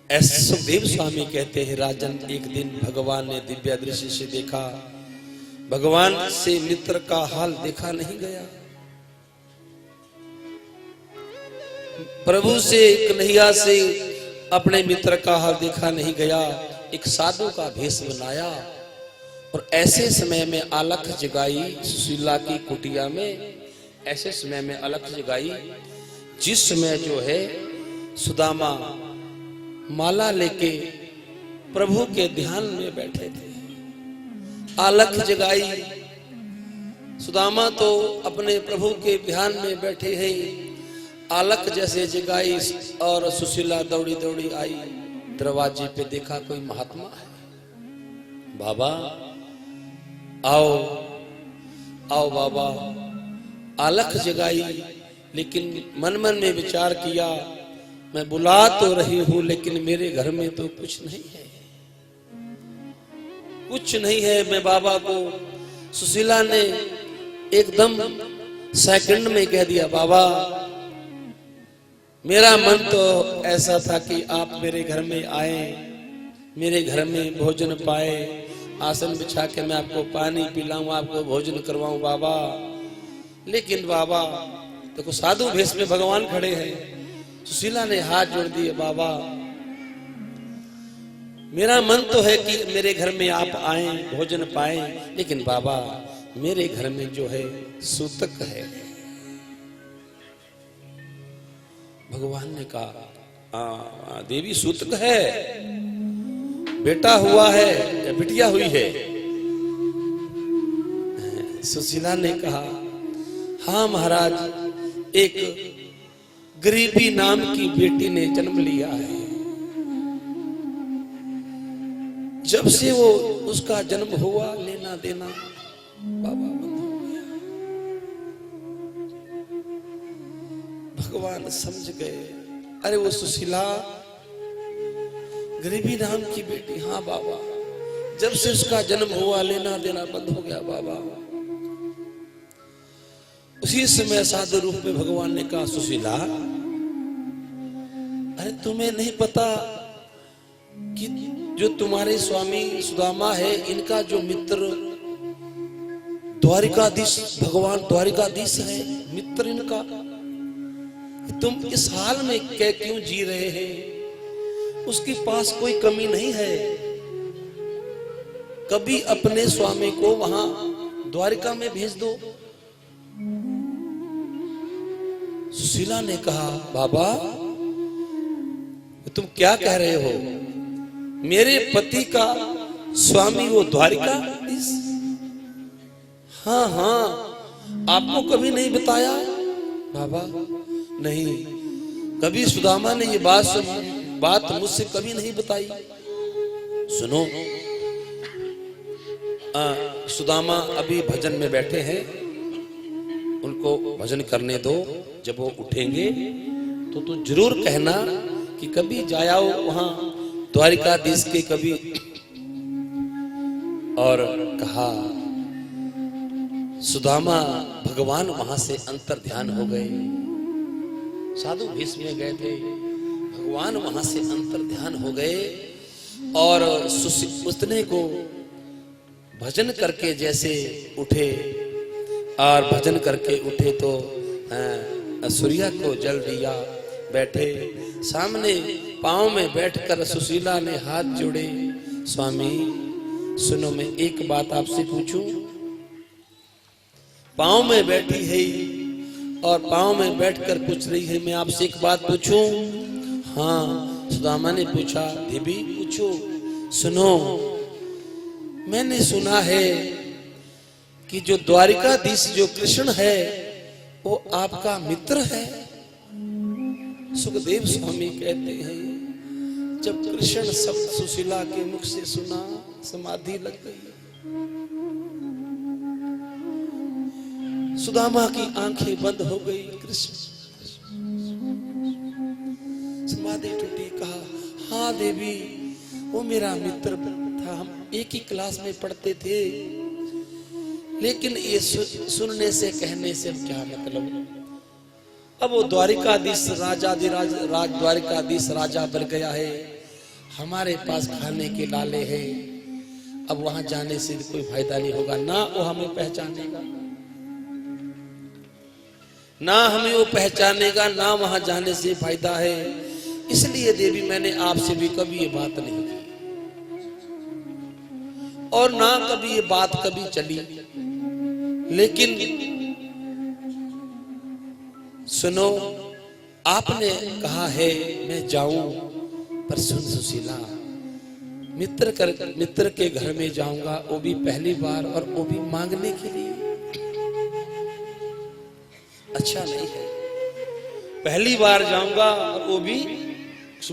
ऐसे सुखदेव स्वामी कहते हैं, राजन, एक दिन भगवान ने दिव्य दृष्टि से देखा, भगवान से मित्र का हाल देखा नहीं गया। प्रभु से, कन्हैया से अपने मित्र का हाल देखा नहीं गया। एक साधु का भेष बनाया, और ऐसे समय में अलख जगाई सुशीला की कुटिया में। ऐसे समय में अलख जगाई जिस समय जो है सुदामा माला लेके प्रभु के ध्यान में बैठे थे। अलख जगाई, सुदामा तो अपने प्रभु के ध्यान में बैठे हैं। अलख जैसे जगाई, और सुशीला दौड़ी दौड़ी आई, दरवाजे पे देखा कोई महात्मा है। बाबा आओ आओ बाबा। अलख जगाई, लेकिन मन में विचार किया, मैं बुला तो रही हूं, लेकिन मेरे घर में तो कुछ नहीं है, कुछ नहीं है। मैं बाबा को, सुशीला ने एकदम सेकंड में कह दिया, बाबा मेरा मन तो ऐसा था कि आप मेरे घर में आए, मेरे घर में भोजन पाए, आसन बिछा के मैं आपको पानी पिलाऊं, आपको भोजन करवाऊं बाबा। लेकिन बाबा देखो साधु भेष में भगवान खड़े हैं। सुशीला ने हाथ जोड़ दिए, बाबा मेरा मन तो है कि मेरे घर में आप आए, भोजन पाए, लेकिन बाबा मेरे घर में जो है सूतक है। भगवान ने कहा देवी सूतक है, बेटा हुआ है या बिटिया हुई है? सुशीला ने कहा हाँ महाराज, एक गरीबी नाम की बेटी ने जन्म लिया है। जब से वो उसका जन्म हुआ लेना देना बाबा बंद हो गया। भगवान समझ गए, अरे वो सुशीला गरीबी नाम की बेटी, हाँ बाबा, जब से उसका जन्म हुआ लेना देना बंद हो गया बाबा। उसी समय साधु रूप में भगवान ने कहा सुशीला, अरे तुम्हें नहीं पता कि जो तुम्हारे स्वामी सुदामा है, इनका जो मित्र द्वारिकाधीश, भगवान द्वारिकाधीश है, मित्र इनका, तुम इस हाल में क्यों जी रहे हैं? उसके पास कोई कमी नहीं है। कभी अपने स्वामी को वहां द्वारिका में भेज दो। सुशीला ने कहा बाबा तुम क्या कह रहे हो? मेरे पति का स्वामी वो द्वारिका? हाँ हाँ, आपको कभी नहीं बताया? बाबा नहीं, कभी सुदामा ने ये बात मुझसे कभी नहीं बताई। सुनो, सुदामा अभी भजन में बैठे हैं, उनको भजन करने दो। जब वो उठेंगे तो तू जरूर कहना कि कभी जायाओ वहां द्वारिकाधीश के कभी। और कहा सुदामा भगवान वहां से अंतर ध्यान हो गए। साधु भेष में गए थे, भगवान वहां से अंतर ध्यान हो गए और उसने को भजन करके जैसे उठे, और भजन करके उठे तो सूर्या को जल दिया। बैठे सामने पांव में बैठकर सुशीला ने हाथ जोड़े, स्वामी सुनो, मैं एक बात आपसे पूछूं? पांव में बैठी है और पांव में बैठकर पूछ रही है, मैं आपसे एक बात पूछूं? हाँ। सुदामा ने पूछा, देवी पूछो। सुनो, मैंने सुना है कि जो द्वारिकाधीश जो कृष्ण है वो आपका मित्र है। सुखदेव स्वामी कहते हैं जब कृष्ण शब्द सुशीला के मुख से सुना, समाधि लग गई। सुदामा की आंखें बंद हो गई, कृष्ण समाधि टूटी। कहा हाँ देवी, वो मेरा मित्र था, हम एक ही क्लास में पढ़ते थे, लेकिन ये सुनने से कहने से क्या मतलब? अब वो द्वारिकाधीश राजाधिराज द्वारिकाधीश राजा बन गया है, हमारे पास खाने के लाले हैं, अब वहां जाने से कोई फायदा नहीं होगा, ना वो हमें पहचानेगा, ना हमें वो पहचानेगा, ना वहां जाने से फायदा है। इसलिए देवी मैंने आपसे भी कभी ये बात नहीं की और ना कभी ये बात कभी चली। लेकिन सुनो, आपने कहा है मैं जाऊं, पर सुन सुशीला, मित्र के घर में जाऊंगा, वो भी पहली बार, और वो भी मांगने के लिए। अच्छा नहीं है, पहली बार जाऊंगा और वो भी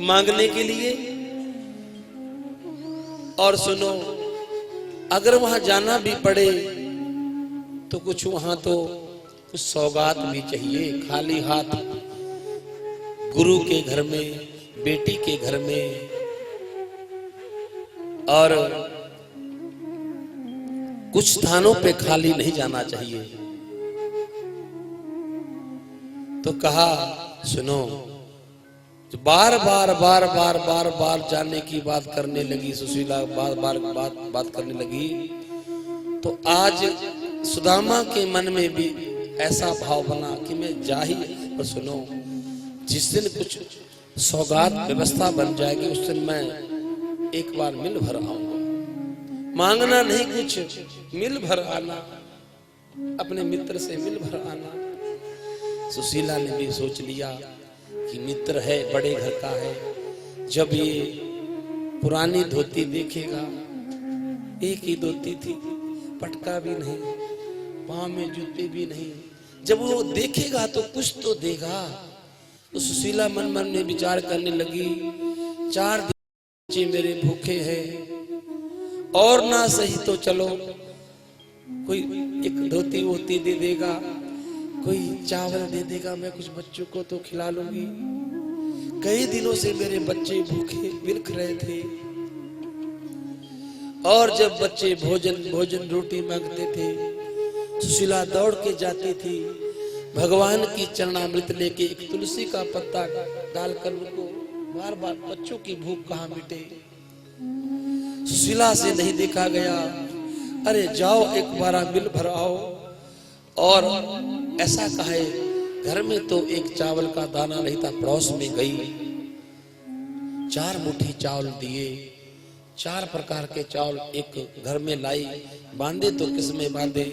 मांगने के लिए। और सुनो, अगर वहां जाना भी पड़े तो कुछ वहां तो कुछ सौगात भी चाहिए। खाली हाथ गुरु के घर में, बेटी के घर में, और कुछ स्थानों पे खाली नहीं जाना चाहिए। तो कहा सुनो, जो बार बार जाने की बात करने लगी, सुशीला बार बात करने लगी, तो आज सुदामा के मन में भी ऐसा भाव बना कि मैं जा ही। पर सुनो, जिस दिन कुछ सौगात व्यवस्था बन जाएगी उस दिन मैं एक बार मिल भर आऊंगा। मांगना नहीं कुछ, मिल भर आना, अपने मित्र से मिल भर आना। सुशीला ने भी सोच लिया कि मित्र है, बड़े घर का है, जब ये पुरानी धोती देखेगा, एक ही धोती थी, पटका भी नहीं, पांव में जूते भी नहीं, जब वो देखेगा तो कुछ तो देगा। तो सुशीला मन में विचार करने लगी, 4 दिन बच्चे मेरे भूखे हैं, और ना सही तो चलो कोई एक धोती वोती दे देगा, कोई चावल दे देगा, मैं कुछ बच्चों को तो खिला लूंगी। कई दिनों से मेरे बच्चे भूखे बिलख रहे थे, और जब बच्चे भोजन रोटी मांगते थे, सुशीला दौड़ के जाती थी, भगवान की चरणामृत लेके एक तुलसी का पत्ता डालकर उनको बार बार, बच्चों की भूख कहाँ मिटे। सुशीला से नहीं देखा गया, अरे जाओ एक बार मिल भर आओ। और ऐसा कहे, घर में तो एक चावल का दाना नहीं था, पड़ोस में गई, 4 मुट्ठी चावल दिए, 4 प्रकार के चावल एक घर में लाई, बांधे तो किस में बांधे।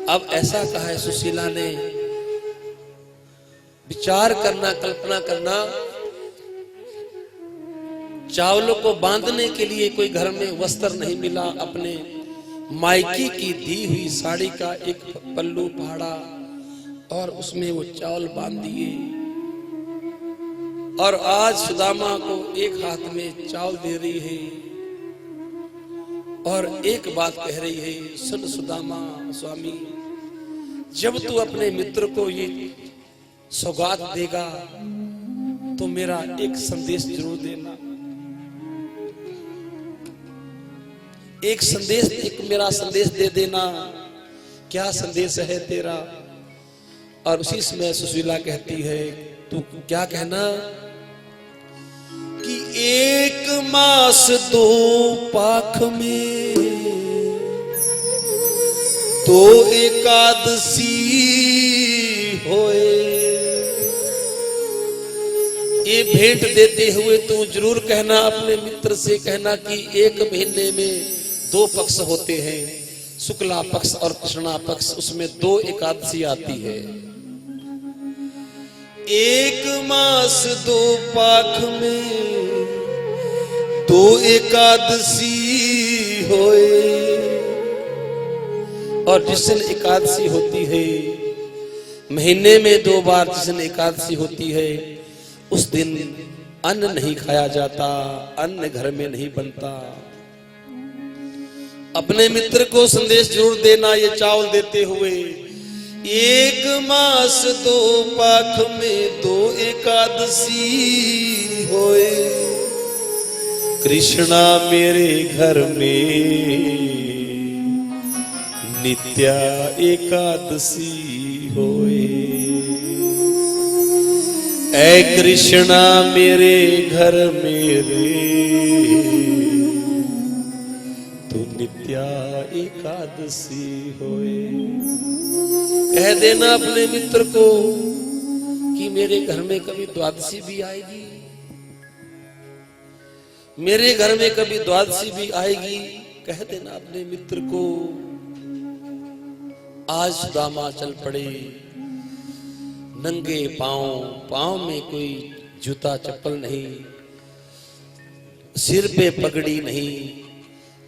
अब ऐसा कहा है सुशीला ने, विचार करना, कल्पना करना, चावलों को बांधने के लिए कोई घर में वस्त्र नहीं मिला, अपने मायके की दी हुई साड़ी का एक पल्लू फाड़ा और उसमें वो चावल बांध दिए। और आज सुदामा को एक हाथ में चावल दे रही है और एक बात कह रही है, सुन सुदामा स्वामी, जब तू अपने मित्र को ये सौगात देगा तो मेरा एक संदेश जरूर देना, एक संदेश, एक मेरा संदेश दे देना। क्या संदेश है तेरा? और उसी समय सुशीला कहती है, तू क्या कहना कि 1 मास 2 पाख में तो एकादशी होए। ये भेंट देते हुए तू जरूर कहना, अपने मित्र से कहना कि 1 महीने में 2 पक्ष होते हैं, शुक्ला पक्ष और कृष्णा पक्ष, उसमें 2 एकादशी आती है। 1 मास 2 पाख में 2 एकादशी होए। और जिस दिन एकादशी होती है, महीने में 2 बार जिस दिन एकादशी होती है, उस दिन अन्न नहीं खाया जाता, अन्न घर में नहीं बनता। अपने मित्र को संदेश जरूर देना ये चावल देते हुए, 1 मास 2 पाख में 2 एकादशी होए। कृष्णा मेरे घर में नित्या एकादशी होए। ऐ कृष्णा मेरे घर मेरे तू नित्या एकादशी होए। कह देना अपने मित्र को कि मेरे घर में कभी द्वादशी भी आएगी, मेरे घर में कभी द्वादशी भी आएगी। कह देना अपने मित्र को। आज सुदामा चल पड़े, नंगे पांव, पांव में कोई जूता चप्पल नहीं, सिर पे पगड़ी नहीं,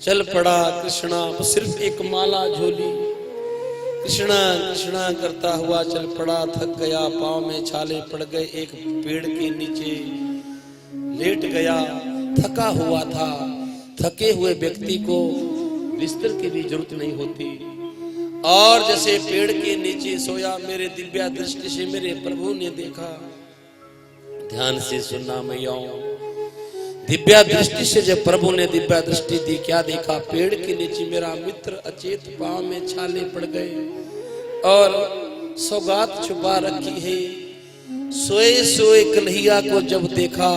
चल पड़ा कृष्णा, सिर्फ एक माला झोली, कृष्णा कृष्णा करता हुआ चल पड़ा। थक गया, पांव में छाले पड़ गए, एक पेड़ के नीचे लेट गया, थका हुआ था। थके हुए व्यक्ति को बिस्तर की भी जरूरत नहीं होती, और जैसे पेड़ के नीचे सोया, मेरे दिव्या दृष्टि से मेरे प्रभु ने देखा। ध्यान से सुनना मैयाओं, दिव्या दृष्टि से जब प्रभु ने दिव्या दृष्टि दी, क्या देखा? पेड़ के नीचे मेरा मित्र अचेत, पांव में छाले पड़ गए और सौगात छुपा रखी है। सोए सोए कन्हैया को जब देखा,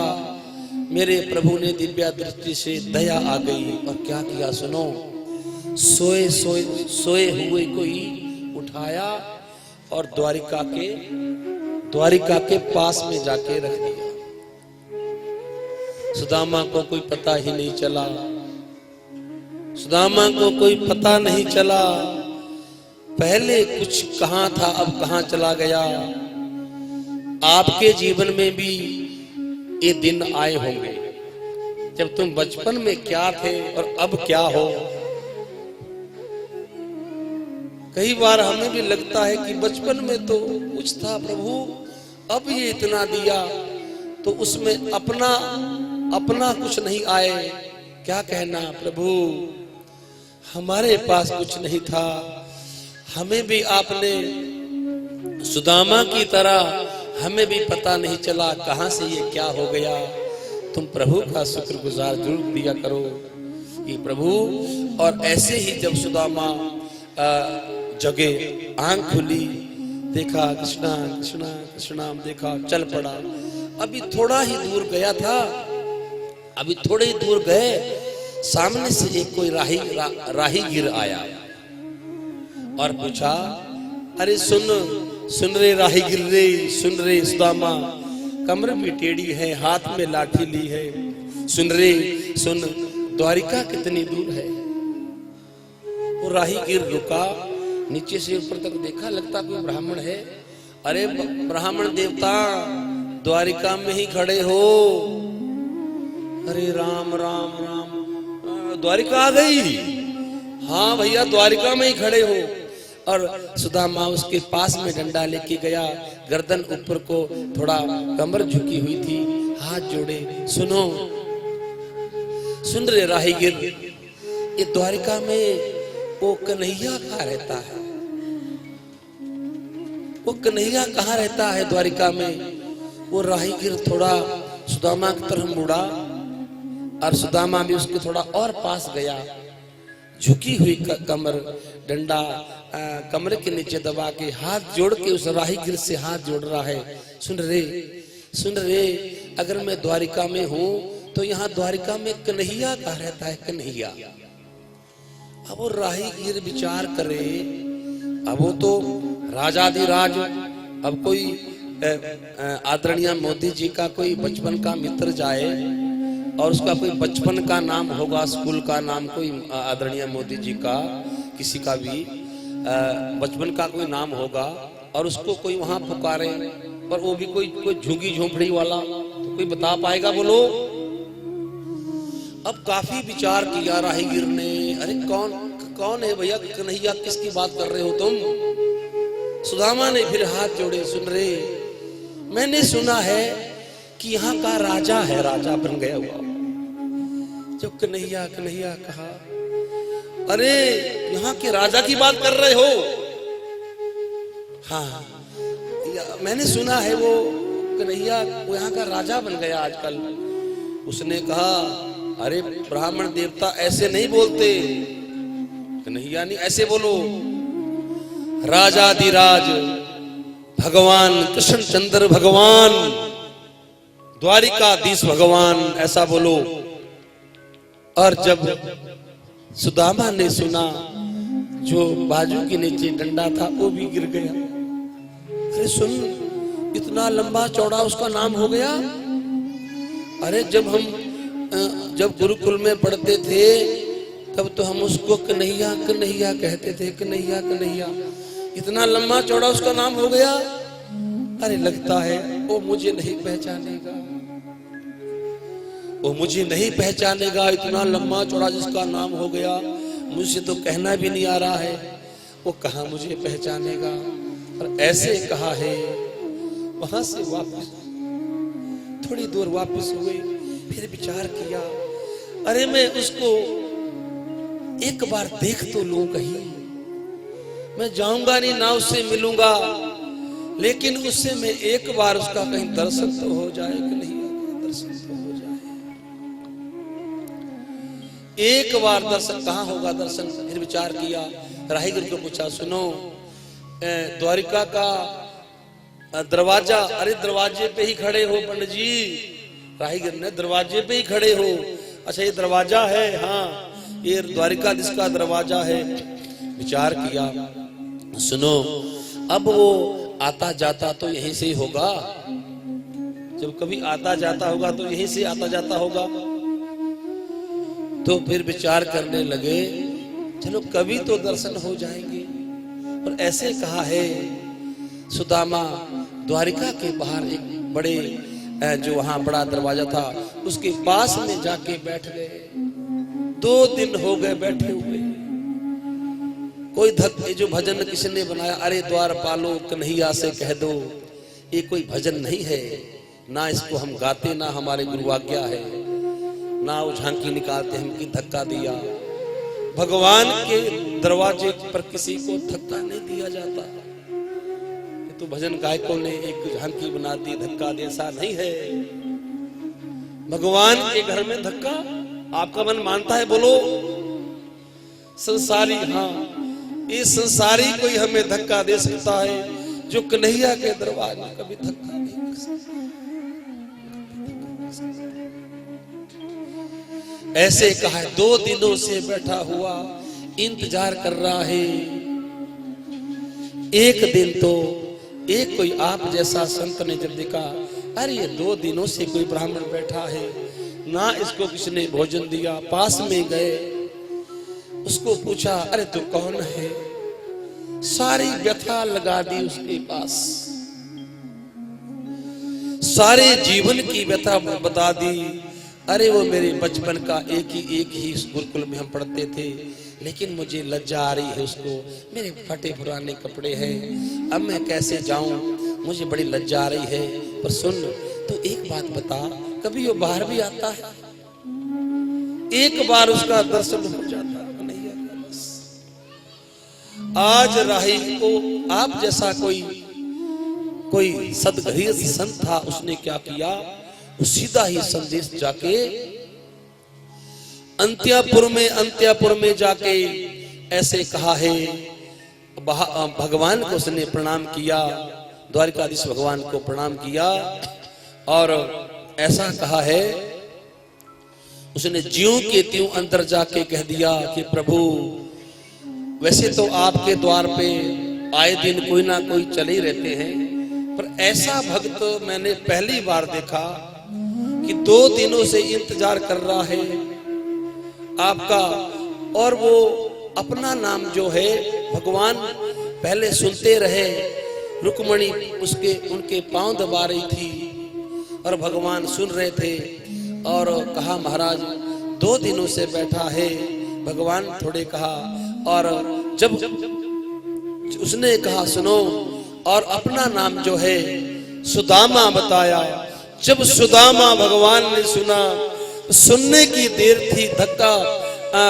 मेरे प्रभु ने दिव्या दृष्टि से दया आ गई और क्या किया सुनो। सोए सोए सोए हुए को ही उठाया और द्वारिका के पास में जाके रख दिया। सुदामा को कोई पता ही नहीं चला, सुदामा को कोई पता नहीं चला, पहले कुछ कहां था अब कहां चला गया। आपके जीवन में भी ये दिन आए होंगे जब तुम बचपन में क्या थे और अब क्या हो। कई बार हमें भी लगता है कि बचपन में तो कुछ था प्रभु, अब ये इतना दिया तो उसमें अपना कुछ नहीं आए। क्या कहना प्रभु, हमारे पास कुछ नहीं था, हमें भी आपने सुदामा की तरह हमें भी पता नहीं चला कहां से ये क्या हो गया। तुम प्रभु का शुक्रगुजार जरूर दिया करो कि प्रभु। और ऐसे ही जब सुदामा जगे, आंख खुली, देखा कृष्णा कृष्णा कृष्णा, देखा चल पड़ा। अभी थोड़ा ही दूर गया था, अभी थोड़े ही दूर गए, सामने से एक कोई राहीगिर आया और पूछा, अरे सुन रे राहीगिर रे, सुन रे सुदामा, कमर भी टेढ़ी है, हाथ में लाठी ली है, सुन रे सुन, द्वारिका कितनी दूर है। वो राहीगिर रुका, नीचे से ऊपर तक देखा, लगता कोई ब्राह्मण है। अरे ब्राह्मण देवता, द्वारिका में ही खड़े हो। अरे राम राम राम, द्वारिका आ गई? हाँ भैया, द्वारिका में ही खड़े हो। और सुदामा उसके पास में डंडा लेके गया, गर्दन ऊपर को, थोड़ा कमर झुकी हुई थी, हाथ जोड़े। सुनो, सुन रे राहीगिर, ये द्वारिका में वो कन्हैया कहाँ रहता है? वो कन्हैया कहाँ रहता है द्वारिका में? वो राहीगिर थोड़ा सुदामा की तरफ मुड़ा और सुदामा भी उसके थोड़ा और पास गया। झुकी हुई कमर, डंडा कमरे के नीचे दबा के हाथ जोड़ के उस राहीगिर से हाथ जोड़ रहा है। सुन रे, अगर मैं द्वारिका में हूं तो यहाँ द्वारिका में कन्हैया कहाँ रहता है? कन्हैया। अब वो राहीगिर विचार करे, अब वो तो राजाधिराज, अब कोई आदरणीय मोदी जी का कोई बचपन का मित्र जाए और उसका कोई बचपन का नाम होगा, स्कूल का नाम कोई आदरणीय मोदी जी का, किसी का भी बचपन का कोई नाम होगा और उसको कोई वहां पुकारे, पर वो भी कोई झुग्गी झोंपड़ी वाला, तो कोई बता पाएगा? बोलो। अब काफी विचार किया राहीगिर ने, अरे कौन है भैया कन्हैया, किसकी बात कर रहे हो तुम? सुदामा ने फिर हाथ जोड़े, सुन रे, मैंने सुना है कि यहाँ का राजा है, राजा बन गया हुआ। जब कन्हैया कहा, अरे यहाँ के राजा की बात कर रहे हो? हाँ, मैंने सुना है वो कन्हैया वो यहाँ का राजा बन गया आजकल। उसने कहा, अरे ब्राह्मण देवता ऐसे नहीं बोलते, कन्हैया नहीं, ऐसे बोलो, राजाधिराज भगवान कृष्णचंद्र भगवान, द्वारिकाधीश भगवान, ऐसा बोलो। और जब सुदामा ने सुना, जो बाजू के नीचे डंडा था वो भी गिर गया। अरे सुन, इतना लंबा चौड़ा उसका नाम हो गया। अरे जब गुरुकुल में पढ़ते थे तब तो हम उसको कन्हैया कन्हैया कहते थे, कन्हैया कन्हैया, इतना लंबा चौड़ा उसका नाम हो गया। अरे लगता है वो मुझे नहीं पहचानेगा, वो मुझे नहीं पहचानेगा, इतना लंबा चौड़ा जिसका नाम हो गया, मुझसे तो कहना भी नहीं आ रहा है, वो कहाँ मुझे पहचानेगा। और ऐसे कहा है। वहां से वापस थोड़ी दूर वापस हुए, फिर विचार किया, अरे मैं उसको एक बार देख तो लूं, कहीं मैं जाऊंगा नहीं ना उससे मिलूंगा, लेकिन उससे मैं एक बार उसका कहीं दर्शन तो हो जाए कि नहीं, दर्शन तो हो जाए। एक बार दर्शन, कहाँ होगा दर्शन? फिर विचार किया, राहीगिर को पूछा, सुनो, द्वारिका का दरवाजा, अरे दरवाजे पे ही खड़े हो पंडित जी, राहीगर ने दरवाजे पे ही खड़े हो। अच्छा ये दरवाजा है? हाँ ये द्वारिकाधीश का दरवाजा है। विचार किया, सुनो अब वो आता जाता तो यहीं से ही होगा, जब कभी आता जाता होगा तो यहीं से आता जाता होगा। तो फिर विचार करने लगे, चलो कभी तो दर्शन हो जाएंगे। और ऐसे कहा है, सुदामा द्वारिका के बाहर एक बड़े जो वहां बड़ा दरवाजा था उसके पास में जाके बैठ गए। 2 दिन हो गए बैठे हुए। कोई ये जो भजन किसी ने बनाया, अरे द्वार पालो कन्हैया से कह दो, ये कोई भजन नहीं है, ना इसको हम गाते, ना हमारे गुरु आज्ञा है, ना वो झांकी निकालते हम कि धक्का दिया। भगवान के दरवाजे पर किसी को धक्का नहीं दिया जाता। तो भजन गायकों ने एक झांकी बना दी, धक्का दे, ऐसा नहीं है। भगवान के घर में धक्का आपका मन मानता है? बोलो संसारी, हाँ ये संसारी कोई हमें धक्का दे सकता है, जो कन्हैया के दरबार में कभी धक्का नहीं कर सकता। ऐसे कहा, 2 दिनों से बैठा हुआ इंतजार कर रहा है। एक दिन तो एक कोई आप जैसा संत ने जब देखा, अरे ये 2 दिनों से कोई ब्राह्मण बैठा है, ना इसको किसने भोजन दिया, पास में गए, उसको पूछा, अरे तू कौन है? सारी व्यथा लगा दी उसके पास, सारे जीवन की व्यथा बता दी। अरे वो मेरे बचपन का एक ही गुरुकुल में हम पढ़ते थे, लेकिन मुझे लज्जा आ रही है उसको, मेरे फटे पुराने कपड़े हैं, अब मैं कैसे जाऊं, मुझे बड़ी लज्जा आ रही है। पर सुन तो एक बात बता, कभी वो बाहर भी आता है? एक बार उसका दर्शन हो जाता कन्हैया का बस। आज राही को आप जैसा कोई सदगृहस्थ संत था, उसने क्या किया, वो सीधा ही संदेश जाके अंत्यापुर में जाके ऐसे कहा है, भगवान को उसने प्रणाम किया, द्वारिकाधीश भगवान को प्रणाम किया और ऐसा कहा है, उसने ज्यों के त्यों अंदर जाके कह दिया कि प्रभु वैसे तो आपके द्वार पे आए दिन कोई ना कोई चले ही रहते हैं, पर ऐसा भक्त मैंने पहली बार देखा कि 2 दिनों से इंतजार कर रहा है आपका। और वो अपना नाम जो है भगवान पहले सुनते रहे, रुक्मणी उनके पांव दबा रही थी और भगवान सुन रहे थे। और कहा महाराज 2 दिनों से बैठा है, भगवान थोड़े कहा। और जब उसने कहा सुनो, और अपना नाम जो है सुदामा बताया। जब सुदामा भगवान ने सुना, सुनने की देर थी, धक्का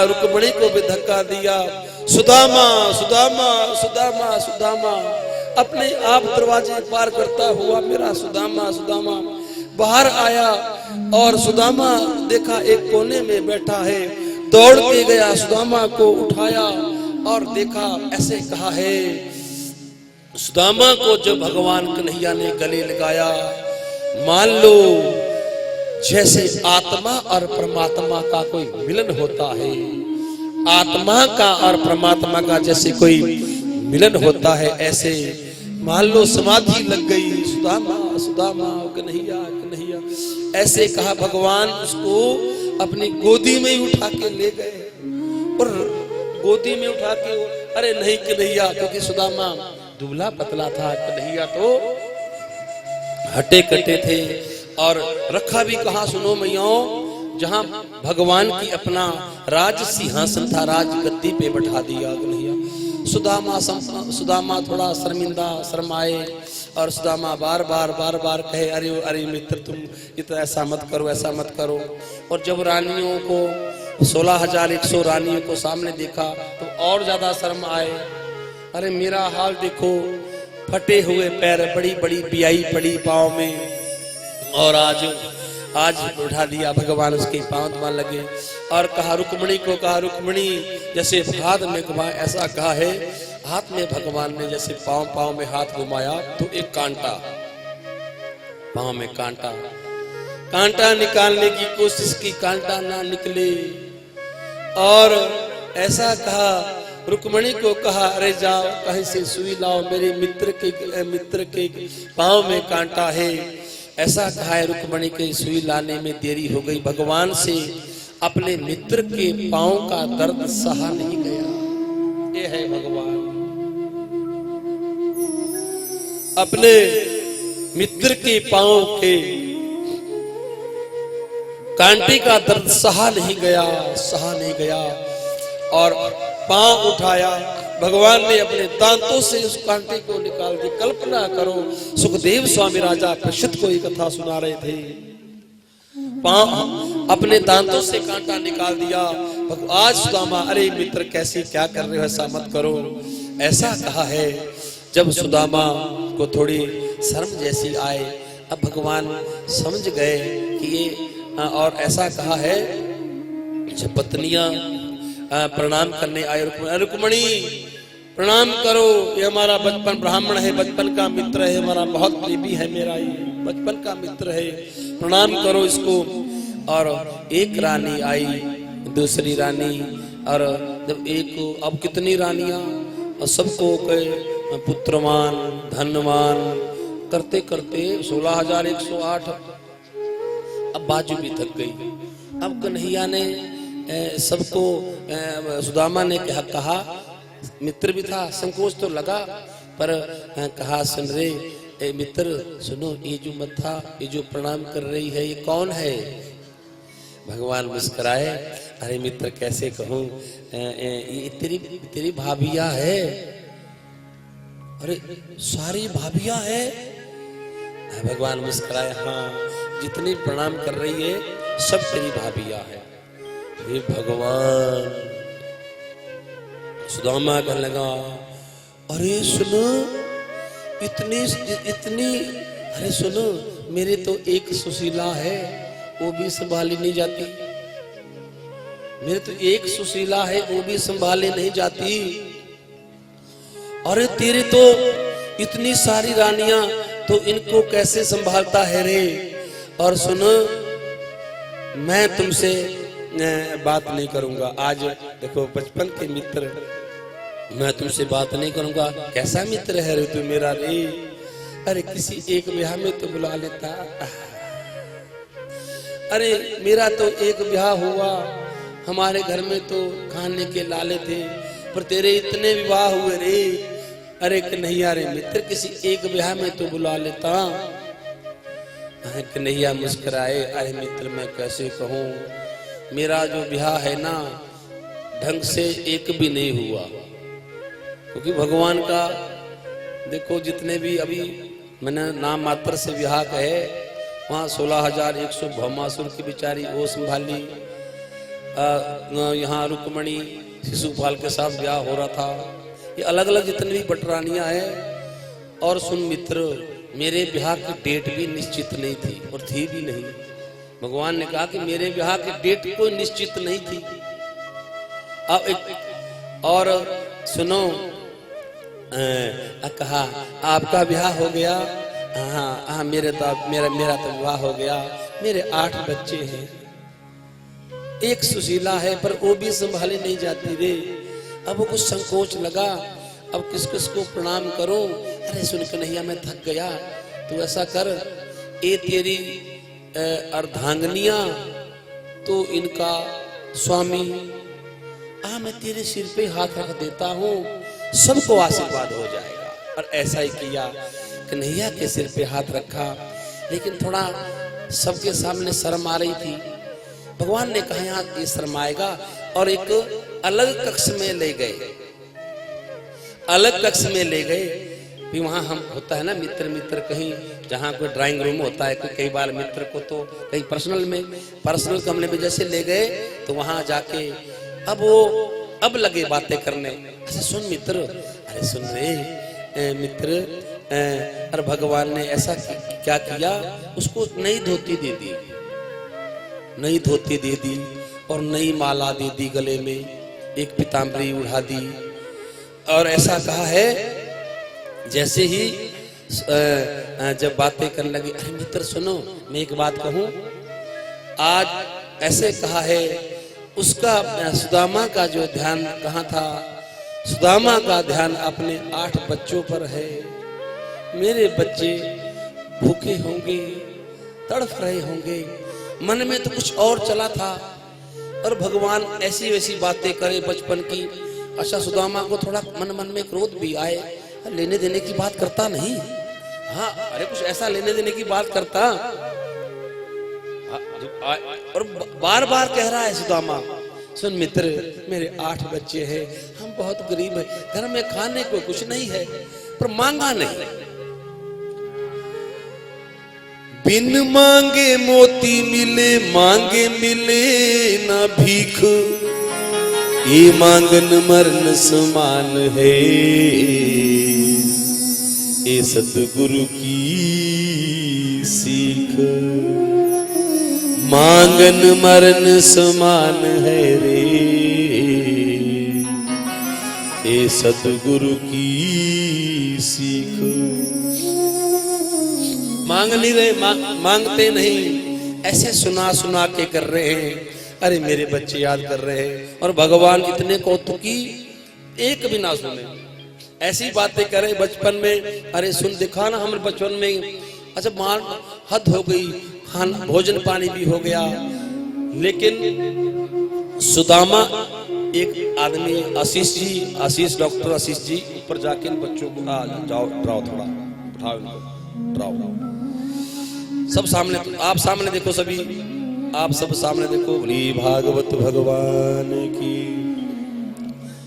रुक्मणी को भी धक्का दिया, सुदामा सुदामा सुदामा सुदामा, अपने आप दरवाजे पार करता हुआ मेरा सुदामा सुदामा बाहर आया। और सुदामा देखा एक कोने में बैठा है, दौड़ के गया, सुदामा को उठाया और देखा, ऐसे कहा है, सुदामा को जब भगवान कन्हैया ने गले लगाया, मान लो जैसे आत्मा और परमात्मा का कोई मिलन होता है, आत्मा का और परमात्मा का जैसे कोई मिलन होता है, ऐसे मान लो समाधि लग गई। सुदामा सुदामा कन्हैया कन्हैया, ऐसे कहा। भगवान उसको अपनी गोदी में ही उठा के ले गए और गोदी में उठा के, अरे नहीं कन्हैया, क्योंकि सुदामा दुबला पतला था, कन्हैया तो हटे कटे थे। और रखा भी कहा, सुनो मैयाओं, जहां भगवान की अपना राज सिंहासन था, राज गद्दी पे बैठा दिया कन्हैया। सुदामा थोड़ा शर्मिंदा शर्माए और सुदामा बार बार कहे, अरे अरे मित्र तुम इतना ऐसा मत करो, ऐसा मत करो। और जब रानियों को 16,100 रानियों को सामने देखा तो और ज्यादा शर्म आए। अरे मेरा हाल देखो, फटे हुए पैर, बड़ी बड़ी बियाई पड़ी पाँव में, और आज उठा दिया। भगवान उसके पांव दबा लगे और कहा रुक्मणी को, कहा रुक्मणी, जैसे भाद में कहा, ऐसा कहा है, हाथ में भगवान ने जैसे पांव में हाथ घुमाया तो एक कांटा, पांव में कांटा निकालने की कोशिश की, कांटा ना निकले। और ऐसा कहा, रुक्मणी को कहा, अरे जाओ कहीं से सुई लाओ, मेरे मित्र के पांव में कांटा है। ऐसा कहा है, रुक्मणी के सुई लाने में देरी हो गई। भगवान से अपने मित्र के पांव का दर्द सहा नहीं गया। ये है भगवान, अपने मित्र के पांव के कांटे का दर्द सहा नहीं गया। और पांव उठाया, भगवान ने अपने दांतों से उस कांटे को निकाल दी। कल्पना करो, सुखदेव स्वामी राजा परीक्षित को ये कथा सुना रहे थे, पांव अपने दांतों से कांटा निकाल दिया। आज सुदामा, अरे मित्र कैसे क्या कर रहे हो, ऐसा मत करो, ऐसा कहा है। जब सुदामा को थोड़ी शर्म जैसी आए, अब भगवान समझ गए कि ये, और ऐसा कहा है, जब पत्नियां प्रणाम करने आए, रुक्मणी प्रणाम करो, ये हमारा बचपन ब्राह्मण है, बचपन का मित्र है, हमारा बहुत प्रेमी है, मेरा ये बचपन का मित्र है, प्रणाम करो इसको। और एक रानी आई, दूसरी रानी, और जब एक, अब कितनी रानियां, और सबको पुत्रवान धनवान करते करते 16,108, अब बाजू भी थक गई। अब कन्हैया ने सबको, सुदामा ने कहा, मित्र भी था, संकोच तो लगा, पर कहा, सुन रे मित्र सुनो, ये जो मत्था, ये जो प्रणाम कर रही है, ये कौन है? भगवान मुस्कुराए, अरे मित्र कैसे कहूं, ये तेरी भाभिया है। अरे सारी भाभिया है? भगवान मुस्कुराए, हाँ, जितनी प्रणाम कर रही है सब तेरी भाभिया है। हे भगवान, सुदामा कहने लगा, अरे सुनो, इतनी, अरे सुनो, मेरे तो एक सुशीला है, वो भी संभाली नहीं जाती, मेरे तो एक सुशीला है, वो भी संभाले नहीं जाती। अरे तेरे तो इतनी सारी रानियां, तो इनको कैसे संभालता है रे? और सुनो, मैं तुमसे बात नहीं करूंगा, आज देखो बचपन के मित्र, मैं तुमसे बात नहीं करूंगा। कैसा मित्र है रे तू मेरा रे? अरे किसी एक ब्याह में तो बुला लेता। अरे मेरा तो एक ब्याह हुआ, हमारे घर में तो खाने के लाले थे, पर तेरे इतने विवाह हुए रे। अरे कन्हैया रे मित्र, किसी एक ब्याह में तो बुला लेता। कन्हैया मुस्कुराए, अरे मित्र मैं कैसे कहूँ, मेरा जो ब्याह है ना, ढंग से एक भी नहीं हुआ, क्योंकि भगवान का देखो, जितने भी अभी मैंने नाम मात्र से ब्याह कहे, वहाँ 16,100 भौमासुर की बेचारी वो संभाली, यहाँ रुक्मणी शिशुपाल के साथ ब्याह हो रहा था, ये अलग अलग जितनी भी बटरानियां हैं। और सुन मित्र, मेरे ब्याह की डेट भी निश्चित नहीं थी, और थी भी नहीं। भगवान ने कहा कि मेरे ब्याह की डेट कोई निश्चित नहीं थी। अब एक और सुनो, कहा आपका ब्याह हो गया? हाँ, मेरा तो विवाह हो गया, मेरे 8 बच्चे हैं, एक सुशीला है, पर वो भी संभाले नहीं जाती रे। अब वो कुछ संकोच लगा, अब किस किस को प्रणाम करूं? अरे सुन कन्हैया, मैं थक गया, तू ऐसा कर, ये तेरी अर्धांगनियां, तो इनका स्वामी, मैं तेरे सिर पे हाथ रख देता हूँ, सबको आशीर्वाद हो जाएगा। और ऐसा ही किया, कन्हैया के सिर पे हाथ रखा, लेकिन थोड़ा सबके सामने शर्म आ रही थी। भगवान ने कहा यहाँ ये शर्माएगा, और एक अलग कक्ष में ले गए, अलग कक्ष में ले गए। भी वहाँ हम होता है ना मित्र कहीं, जहाँ कोई ड्राइंग रूम होता है, कई बार मित्र को तो कहीं पर्सनल कमरे में जैसे ले गए, तो वहाँ जाके अब लगे बातें करने। अच्छा सुन मित्र, अरे सुन रे मित्र, अरे भगवान ने ऐसा क्या किया, उसको नई धोती दे दी, नई धोती दे दी, और नई माला दे दी गले में, एक पीताम्बरी उड़ा दी। और ऐसा कहा है जैसे ही जब बातें करने लगी, अरे मित्र सुनो, मैं एक बात कहूं, आज ऐसे कहा है, उसका सुदामा का जो ध्यान कहाँ था, सुदामा का ध्यान अपने 8 बच्चों पर है। मेरे बच्चे भूखे होंगे, तड़फ रहे होंगे, मन में तो कुछ और चला था, और भगवान ऐसी वैसी बातें करे बचपन की। अच्छा, सुदामा को थोड़ा मन मन में क्रोध भी आए, लेने देने की बात करता नहीं, हाँ अरे कुछ ऐसा लेने देने की बात करता, और बार बार कह रहा है सुदामा, सुन मित्र, मेरे 8 बच्चे हैं, हम बहुत गरीब हैं, घर में खाने को कुछ नहीं है, पर मांगा नहीं। बिन मांगे मोती मिले, मांगे मिले ना भीख, ये मांगन मरण समान है, ये सतगुरु की सीख। मांगन मरण समान है रे, ये सतगुरु की सीख। मांग नहीं रहे, मांगते नहीं, ऐसे सुना सुना के कर रहे हैं। अरे मेरे बच्चे याद कर रहे हैं, और भगवान इतने कौतुकी, एक भी ना सुने, ऐसी बातें करे बचपन में। अरे सुन, दिखा ना हमारे बचपन में, अच्छा मार हद हो गई, खाना भोजन पानी भी हो गया, लेकिन सुदामा एक आदमी, आशीष जी, आशीष डॉक्टर आशीष जी, ऊपर जाके इन बच्चों को जाओ, ड्राओ, थोड़ा उठाओ इनको, ड्राओ, सब सामने, आप सामने देखो, सभी आप सब सामने देखो। बोली भागवत भगवान की।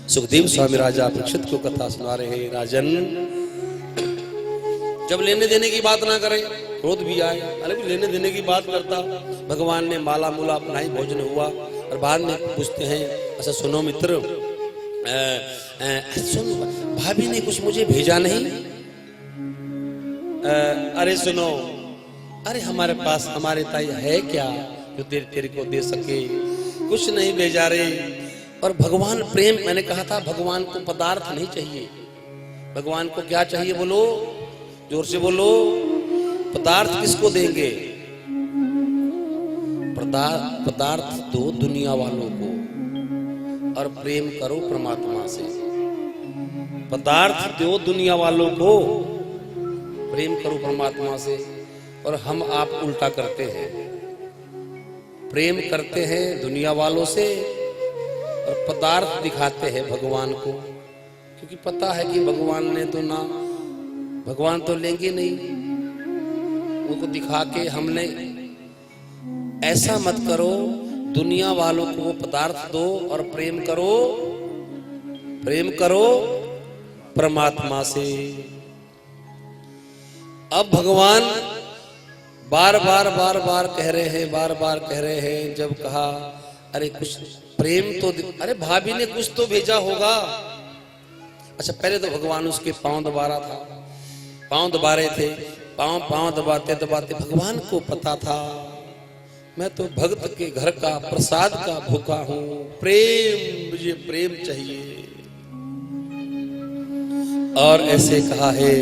सुखदेव स्वामी राजा परीक्षित को कथा सुना रहे हैं। राजन, जब लेने देने की बात ना करें, क्रोध भी आए, अरे लेने देने की बात करता, भगवान ने माला मूला अपनाई, भोजन हुआ, और बाद में पूछते हैं, अच्छा सुनो मित्र, सुन, भाभी ने कुछ मुझे भेजा नहीं? अरे सुनो, अरे हमारे पास, हमारे ताई है क्या जो तेरे को दे सके? कुछ नहीं भेजा रे। और भगवान प्रेम, मैंने कहा था भगवान को पदार्थ नहीं चाहिए, भगवान को क्या चाहिए? बोलो, जोर से बोलो। पदार्थ किसको देंगे? पदार्थ दो दुनिया वालों को, और प्रेम करो परमात्मा से। पदार्थ दो दुनिया वालों को, प्रेम करो परमात्मा से। और हम आप उल्टा करते हैं, प्रेम करते हैं दुनिया वालों से, और पदार्थ दिखाते हैं भगवान को, क्योंकि पता है कि भगवान ने तो ना, भगवान तो लेंगे नहीं, उनको दिखा के हमने। ऐसा मत करो, दुनिया वालों को पदार्थ दो और प्रेम करो परमात्मा से। अब भगवान बार बार कह रहे हैं, जब कहा अरे कुछ प्रेम तो, अरे भाभी ने कुछ तो भेजा होगा। अच्छा, पहले तो भगवान उसके पांव दबा रहा था, पांव दबा रहे थे, पांव दबाते दबाते भगवान को पता था, मैं तो भक्त के घर का प्रसाद का भूखा हूं, प्रेम, मुझे प्रेम चाहिए। और ऐसे कहा है,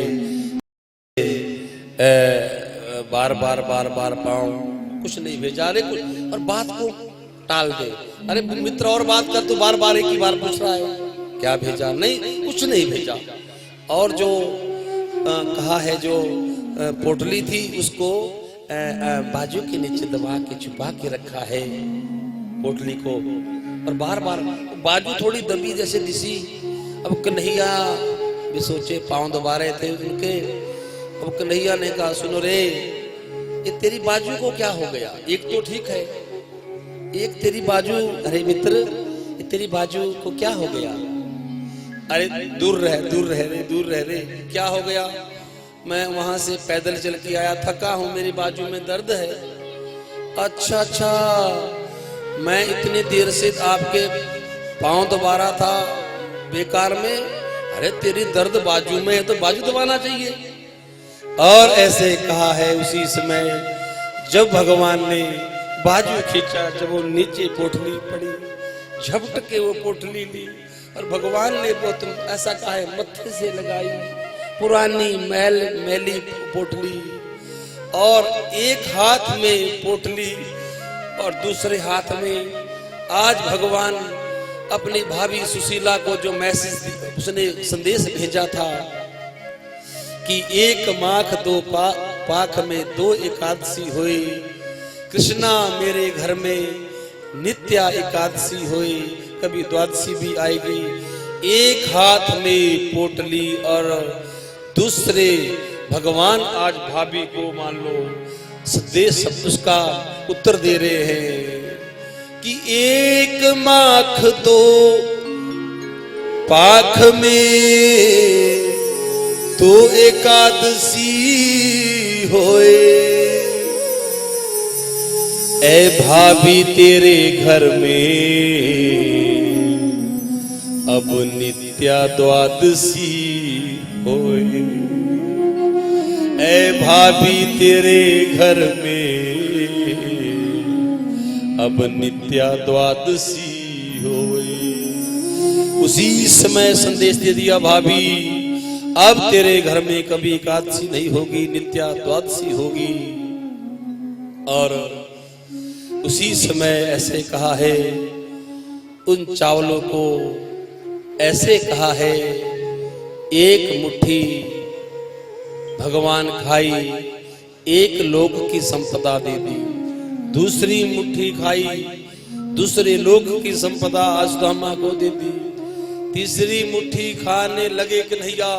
बार बार पाँव, कुछ नहीं भेजा रे कुछ, और बात को टाल दे। अरे मित्र और बात कर, तू बार बार एक ही बार पूछ रहा है क्या भेजा? नहीं, कुछ नहीं भेजा। और जो कहा है, जो पोटली थी उसको बाजू के नीचे दबा के छुपा के रखा है पोटली को, और बार बार बाजू थोड़ी दबी जैसे दिसी। अब कन्हैया भी सोचे, पाँव दबा रहे थे उनके, अब कन्हैया ने कहा सुनो रे, ये तेरी बाजू को क्या हो गया? एक तो ठीक है, एक तेरी बाजू, अरे मित्र ये तेरी बाजू को क्या हो गया? अरे दूर रह रे, क्या हो गया? मैं वहां से पैदल चल के आया, थका हूं, मेरी बाजू में दर्द है। अच्छा, मैं इतनी देर से आपके पाँव दबा रहा था बेकार में। अरे तेरी दर्द बाजू में है तो बाजू दबाना चाहिए। और ऐसे कहा है, उसी समय जब भगवान ने बाजू खींचा, जब वो नीचे पोटली पड़ी, झपट के वो पोटली ली और भगवान ने वो तुम ऐसा कहा है, मत्थे से लगाई पुरानी मैली पोटली, और एक हाथ में पोटली और दूसरे हाथ में आज भगवान अपनी भाभी सुशीला को जो मैसेज उसने संदेश भेजा था कि एक माख दो पाख में दो एकादशी हुई, कृष्णा मेरे घर में नित्या एकादशी हुई, कभी द्वादशी भी आएगी। एक हाथ में पोटली और दूसरे भगवान आज भाभी को मान लो संदेश उसका उत्तर दे रहे हैं कि एक माख दो पाख में तो एकादशी होए, ए भाभी तेरे घर में अब नित्या द्वादशी होए, ए भाभी तेरे घर में अब नित्या द्वादशी होए। उसी समय संदेश दे दिया, भाभी अब तेरे घर में कभी एकादशी नहीं होगी, नित्या द्वादशी होगी। और उसी समय ऐसे कहा है, उन चावलों को ऐसे कहा है, एक मुट्ठी भगवान खाई, एक लोक की संपदा दे दी, दूसरी मुट्ठी खाई, दूसरे लोक की संपदा सुदामा को दे दी, तीसरी मुट्ठी खाने लगे कि नैया,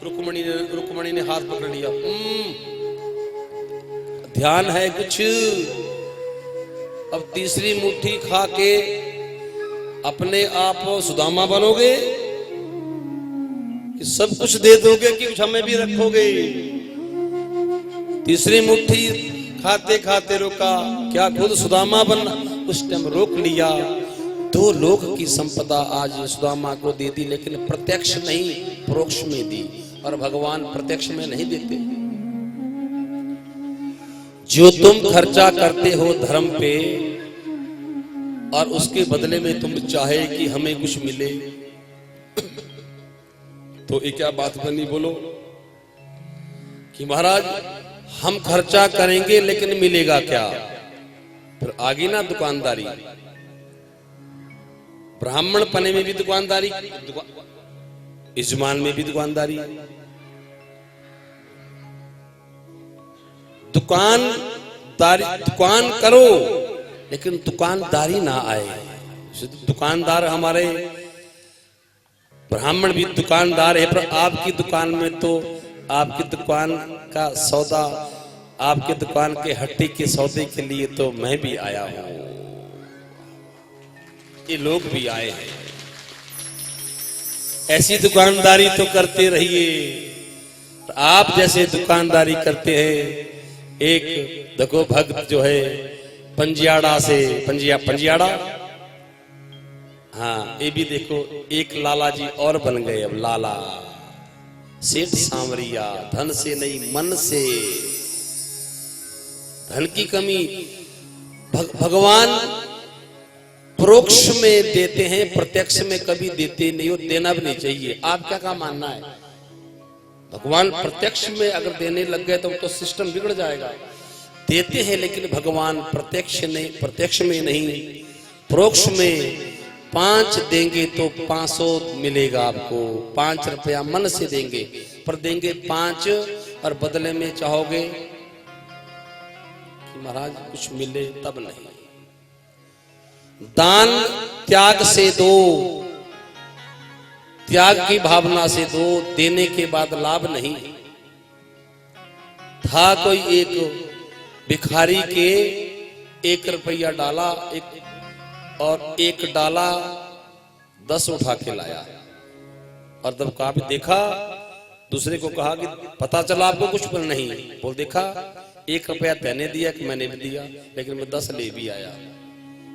रुक्मणी ने हाथ पकड़ लिया, ध्यान है कुछ, अब तीसरी मुट्ठी खा के अपने आप सुदामा बनोगे कि सब कुछ दे दोगे कि कुछ हमें भी रखोगे। तीसरी मुट्ठी खाते खाते रोका, क्या खुद सुदामा बनना, उस टाइम रोक लिया। दो लोक की संपदा आज सुदामा को दे दी, लेकिन प्रत्यक्ष नहीं परोक्ष में दी, और भगवान प्रत्यक्ष में नहीं देते। जो तुम खर्चा करते हो धर्म पे और उसके बदले में तुम चाहे कि हमें कुछ मिले, तो ये क्या बात बनी बोलो कि महाराज हम खर्चा करेंगे लेकिन मिलेगा क्या? फिर आगे ना दुकानदारी, ब्राह्मण पने में भी दुकानदारी, यजमान में भी दुकानदारी, दुकान करो लेकिन दुकानदारी ना आए। दुकानदार हमारे ब्राह्मण भी दुकानदार है, पर आपकी दुकान में तो आपकी दुकान का सौदा, आपके दुकान के हट्टी के सौदे के लिए तो मैं भी आया हूं, ये लोग भी आए हैं। ऐसी दुकानदारी तो करते रहिए। आप जैसे दुकानदारी करते हैं, एक देखो भक्त जो है पंजियाड़ा से, पंजियाड़ा, हाँ ये भी देखो, एक लाला जी और बन गए अब लाला, सेठ सांवरिया, धन से नहीं मन से, धन की कमी। भगवान परोक्ष में देते हैं, प्रत्यक्ष में कभी देते नहीं, और देना भी नहीं चाहिए। आपका क्या मानना है? भगवान प्रत्यक्ष में अगर देने लग गए तो सिस्टम बिगड़ जाएगा। देते हैं लेकिन भगवान प्रत्यक्ष में नहीं, परोक्ष में 5 देंगे तो 500 मिलेगा आपको। 5 रुपया मन से देंगे, पर देंगे 5, और बदले में चाहोगे कि महाराज कुछ मिले तब नहीं। दान त्याग से दो, त्याग की भावना से दो, देने के बाद लाभ नहीं। था कोई एक भिखारी के 1 रुपया डाला, और 1 डाला 10 उठा के लाया, और जब काफी देखा, दूसरे को कहा कि पता चला आपको कुछ पर नहीं, बोल देखा 1 रुपया तैने दिया कि मैंने भी दिया, लेकिन मैं 10 ले भी आया।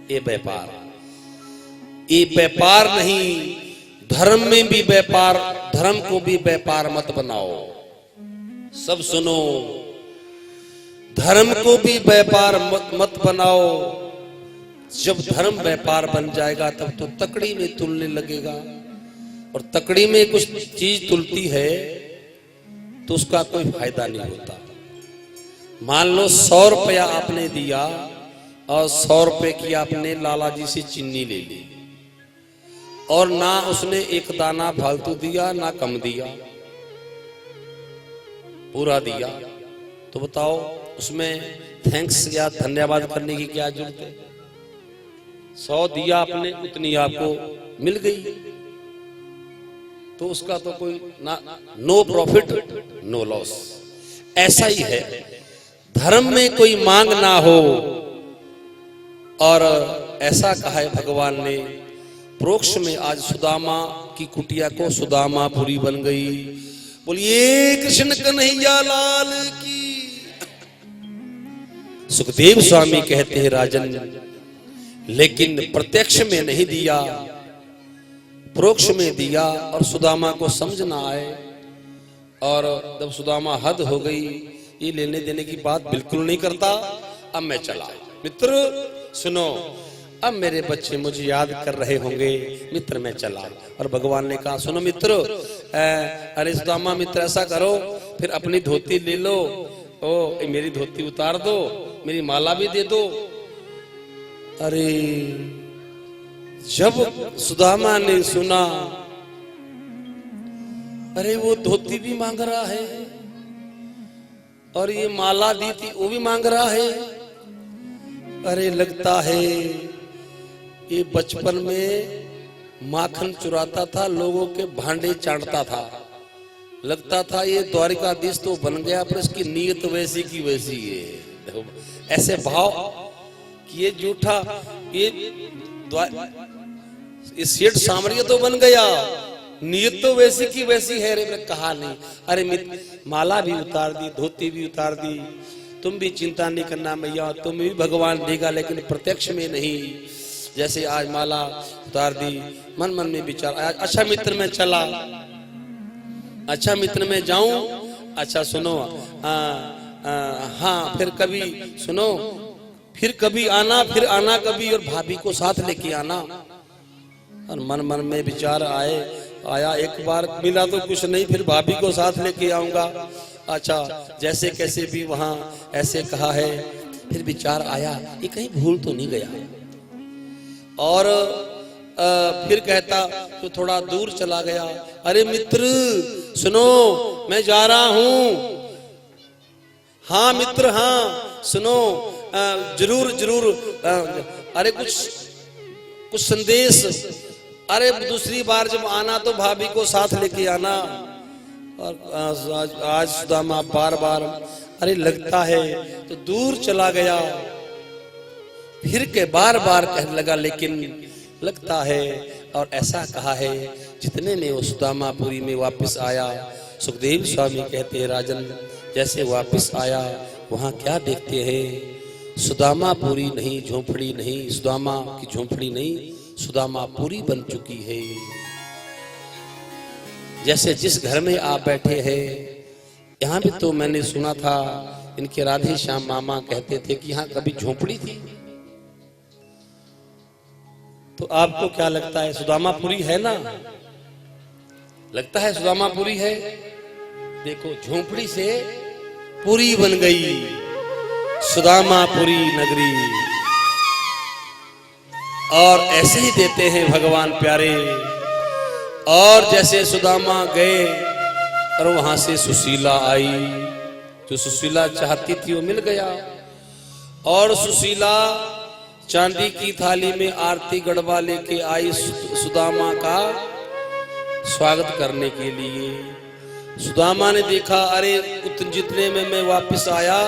ये व्यापार नहीं। धर्म में भी व्यापार, धर्म को भी व्यापार मत बनाओ। सब सुनो, धर्म को भी व्यापार मत बनाओ। जब धर्म व्यापार बन जाएगा तब तो तकड़ी में तुलने लगेगा। और तकड़ी में कुछ चीज तुलती है तो उसका कोई फायदा नहीं होता। मान लो 100 रुपया आपने दिया और 100 रुपए की आपने लाला जी से चीनी ले ली और ना उसने एक दाना फालतू दिया ना कम दिया, पूरा दिया, तो बताओ उसमें थैंक्स या धन्यवाद करने की क्या जरूरत है? 100 दिया आपने, उतनी आपको मिल गई, तो उसका तो कोई ना, नो प्रॉफिट नो लॉस। ऐसा ही है, धर्म में कोई मांग ना हो। और ऐसा कहा है भगवान ने प्रोक्ष में, आज सुदामा की कुटिया को सुदामापुरी बन गई। बोलिए कृष्ण कन्हैया लाल की। सुखदेव स्वामी कहते हैं राजन, लेकिन प्रत्यक्ष में नहीं दिया, प्रोक्ष में दिया और सुदामा को समझ ना आए। और जब सुदामा हद हो गई, ये लेने देने की बात बिल्कुल नहीं करता, अब मैं चला। मित्र सुनो, अब मेरे बच्चे मुझे याद कर रहे होंगे, मित्र मैं चला। और भगवान ने कहा सुनो मित्र, अरे सुदामा मित्र ऐसा करो, फिर अपनी धोती ले लो, ओ मेरी धोती उतार दो, मेरी माला भी दे दो। अरे जब सुदामा ने सुना, अरे वो धोती भी मांग रहा है और ये माला दी थी वो भी मांग रहा है। अरे लगता है ये बचपन में माखन चुराता था, लोगों के भांडे चाटता था, लगता था ये द्वारिकाधीश तो बन गया, पर इसकी नीयत वैसी की वैसी है। ऐसे भाव कि ये झूठा, ये सेठ सामरिया तो बन गया, नीयत तो वैसी की वैसी है। रे कहा नहीं, अरे माला भी उतार दी, धोती भी उतार दी, तुम भी चिंता नहीं करना मैया, तुम भी भगवान देगा, लेकिन प्रत्यक्ष में नहीं। जैसे आज माला उतार दी, मन मन में विचार, अच्छा मित्र मैं चला, अच्छा मित्र मैं जाऊं। अच्छा सुनो, हाँ फिर कभी सुनो, फिर कभी आना, फिर आना कभी, और भाभी को साथ लेके आना। और मन मन में विचार आया, एक बार मिला तो कुछ नहीं, फिर भाभी को साथ लेके आऊंगा। अच्छा जैसे कैसे भी वहां ऐसे कहा है, फिर विचार आया ये कहीं भूल तो नहीं गया। और फिर कहता तो थोड़ा दूर चला गया, अरे मित्र सुनो मैं जा रहा हूं। हाँ मित्र हाँ सुनो, जरूर जरूर, अरे कुछ संदेश, अरे दूसरी बार जब आना तो भाभी को साथ लेके आना। और आज सुदामा बार बार अरे लगता है, तो दूर चला गया, फिर के बार बार कहने लगा लेकिन लगता है। और ऐसा कहा है, जितने में वो सुदामापुरी में वापस आया, सुखदेव स्वामी कहते हैं राजन, जैसे वापस आया वहां क्या देखते हैं, सुदामापुरी नहीं, झोंपड़ी नहीं, सुदामा की झोंपड़ी नहीं, सुदामापुरी बन चुकी है। जैसे जिस घर में आप बैठे हैं, यहाँ भी तो मैंने सुना था इनके राधे श्याम मामा कहते थे कि यहाँ कभी झोंपड़ी थी। तो आपको क्या लगता है, सुदामापुरी है ना? लगता है सुदामापुरी है। देखो झोंपड़ी से पुरी बन गई, सुदामापुरी नगरी। और ऐसे ही देते हैं भगवान प्यारे। और जैसे सुदामा गए और वहां से सुशीला आई, जो सुशीला चाहती थी वो मिल गया। और सुशीला चांदी की थाली में आरती गढ़वा लेके आई सुदामा का स्वागत करने के लिए। सुदामा ने देखा, अरे जितने में मैं वापस आया,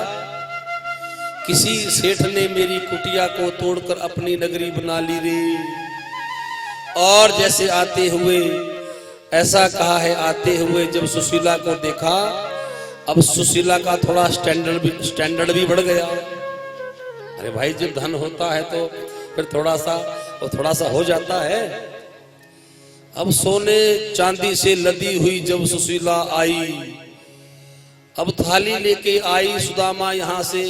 किसी सेठ ने मेरी कुटिया को तोड़कर अपनी नगरी बना ली रे। और जैसे आते हुए, ऐसा कहा है, आते हुए जब सुशीला को देखा, अब सुशीला का थोड़ा स्टैंडर्ड भी बढ़ गया। अरे भाई जब धन होता है तो फिर थोड़ा सा हो जाता है। अब सोने चांदी से लदी हुई जब सुशीला आई, अब थाली लेके आई सुदामा, यहाँ से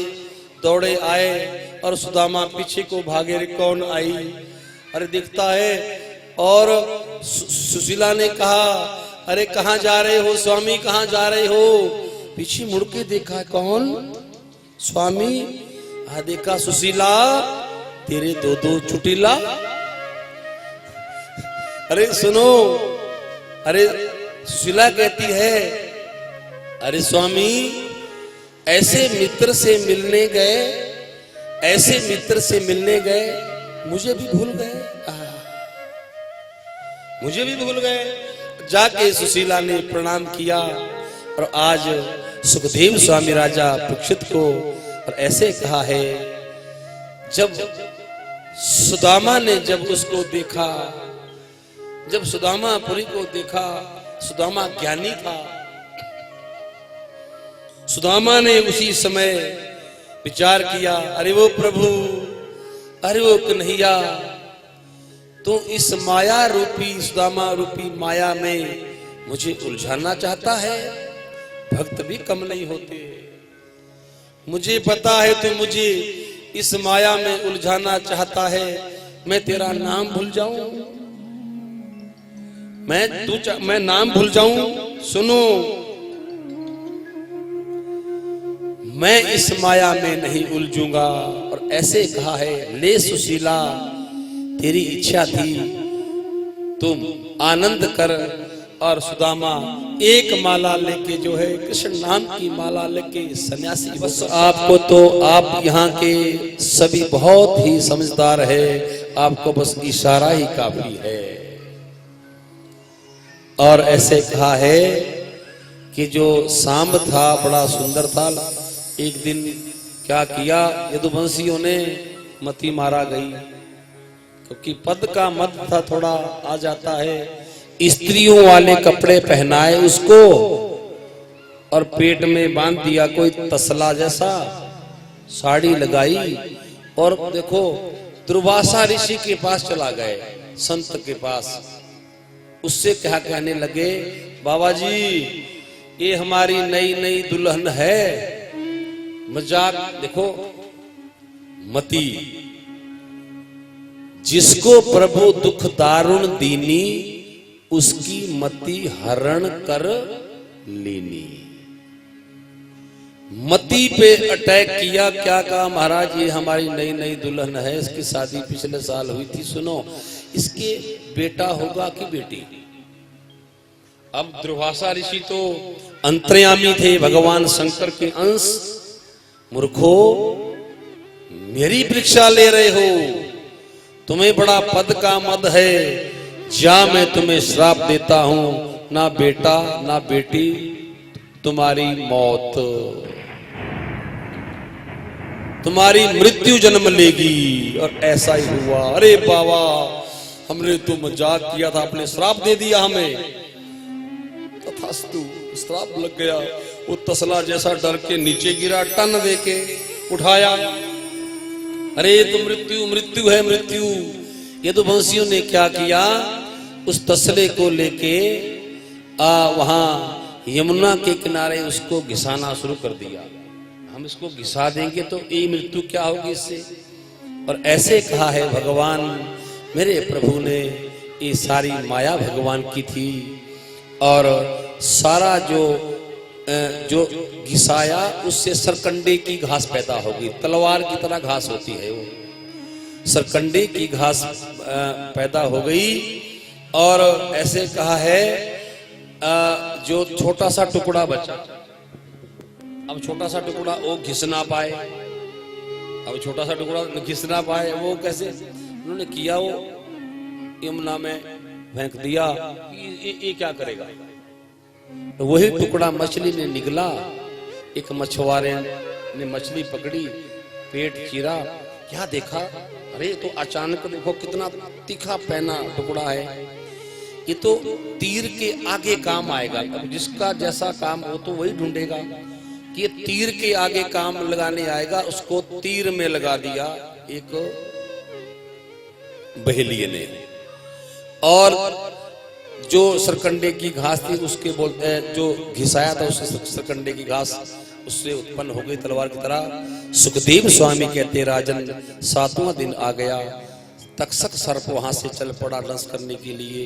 दौड़े आए और सुदामा पीछे को भागे, रे कौन आई? अरे दिखता है। और सुशीला ने कहा, अरे कहाँ जा रहे हो स्वामी, कहाँ जा रहे हो? पीछे मुड़ के देखा, कौन? स्वामी। देखा सुशीला, तेरे दो चुटिला। अरे सुनो, अरे सुशीला कहती है, अरे स्वामी ऐसे मित्र से मिलने गए, ऐसे मित्र से मिलने गए, मुझे भी भूल गए, मुझे भी भूल गए। जाके सुशीला ने प्रणाम किया और आज सुखदेव स्वामी राजा परीक्षित को और ऐसे कहा है, जब सुदामा ने जब उसको देखा, जब सुदामापुरी को देखा, सुदामा ज्ञानी था, सुदामा ने उसी समय विचार किया, अरे वो प्रभु, अरे वो कन्हैया, तो इस माया रूपी, सुदामा रूपी माया में मुझे उलझाना चाहता है। भक्त भी कम नहीं होते, मुझे पता है तो मुझे इस माया में उलझाना चाहता है। मैं तेरा नाम भूल जाऊं, मैं नाम भूल जाऊं। सुनो, मैं इस माया में नहीं उलझूंगा। और ऐसे कहा है, ले सुशीला, तेरी इच्छा थी, तुम आनंद कर। और सुदामा एक माला लेके जो है कृष्ण नाम की माला लेके सन्यासी। बस आपको तो, आप यहाँ के सभी बहुत ही समझदार है, आपको बस इशारा ही काफी है। और ऐसे कहा है कि जो सांब था बड़ा सुंदर था, एक दिन क्या किया, यदुवंशियों ने मती मारा गई, क्योंकि पद का मत था, थोड़ा आ जाता है। स्त्रियों वाले कपड़े पहनाए उसको और पेट में बांध दिया कोई तसला जैसा, साड़ी लगाई और देखो दुर्वासा ऋषि के पास चला गए, संत के पास। उससे क्या कहने लगे, बाबा जी ये हमारी नई नई दुल्हन है। मजाक देखो, मती, जिसको प्रभु दुख दारुण दीनी, उसकी मति हरण कर लेनी। मति पे अटैक किया, क्या कहा, महाराज ये हमारी नई नई दुल्हन है, इसकी शादी पिछले साल हुई थी, सुनो इसके बेटा होगा कि बेटी? अब दुर्वासा ऋषि तो अंतर्यामी थे, भगवान शंकर के अंश। मूर्खो, मेरी परीक्षा ले रहे हो, तुम्हें बड़ा पद का मद है, जा मैं तुम्हें श्राप देता हूं, ना बेटा ना बेटी, तुम्हारी मौत, तुम्हारी मृत्यु जन्म लेगी। और ऐसा ही हुआ। अरे बाबा, हमने तो मजाक किया था, आपने श्राप दे दिया हमें। तथास्तु, श्राप लग गया। वो तसला जैसा डर के नीचे गिरा, टन दे के उठाया। अरे तो मृत्यु, मृत्यु है मृत्यु। यदुवंशियों ने क्या किया, उस तसले को लेके वहां यमुना के किनारे उसको घिसाना शुरू कर दिया। हम इसको घिसा देंगे तो ये मृत्यु क्या होगी इससे। और ऐसे कहा है भगवान, मेरे प्रभु ने ये सारी माया भगवान की थी। और सारा जो घिसाया उससे सरकंडे की घास पैदा होगी, तलवार की तरह घास होती है वो, सरकंडे की घास पैदा हो गई। और ऐसे कहा है, जो छोटा सा टुकड़ा बचा, अब छोटा सा टुकड़ा वो घिस ना पाए, अब छोटा सा टुकड़ा घिस ना पाए, वो कैसे उन्होंने किया, वो यमुना में फेंक दिया। ये क्या करेगा? तो वही टुकड़ा मछली ने निगला। एक मछुआरे ने मछली पकड़ी, पेट चीरा, क्या देखा, अरे तो अचानक देखो कितना तीखा पैना टुकड़ा है, ये तो तीर के आगे काम आएगा। अब जिसका जैसा काम हो तो वही ढूंढेगा कि ये तीर के आगे काम लगाने आएगा। उसको तीर में लगा दिया एक बहेलिये ने। और जो सरकंडे की घास थी उसके बोलते हैं, जो घिसाया था उससे सरकंडे की घास उससे उत्पन्न हो गई तलवार की तरह। सुखदेव स्वामी कहते, राजन 7वां दिन आ गया, तक्षक सर्प वहां से चल पड़ा दंश करने के लिए।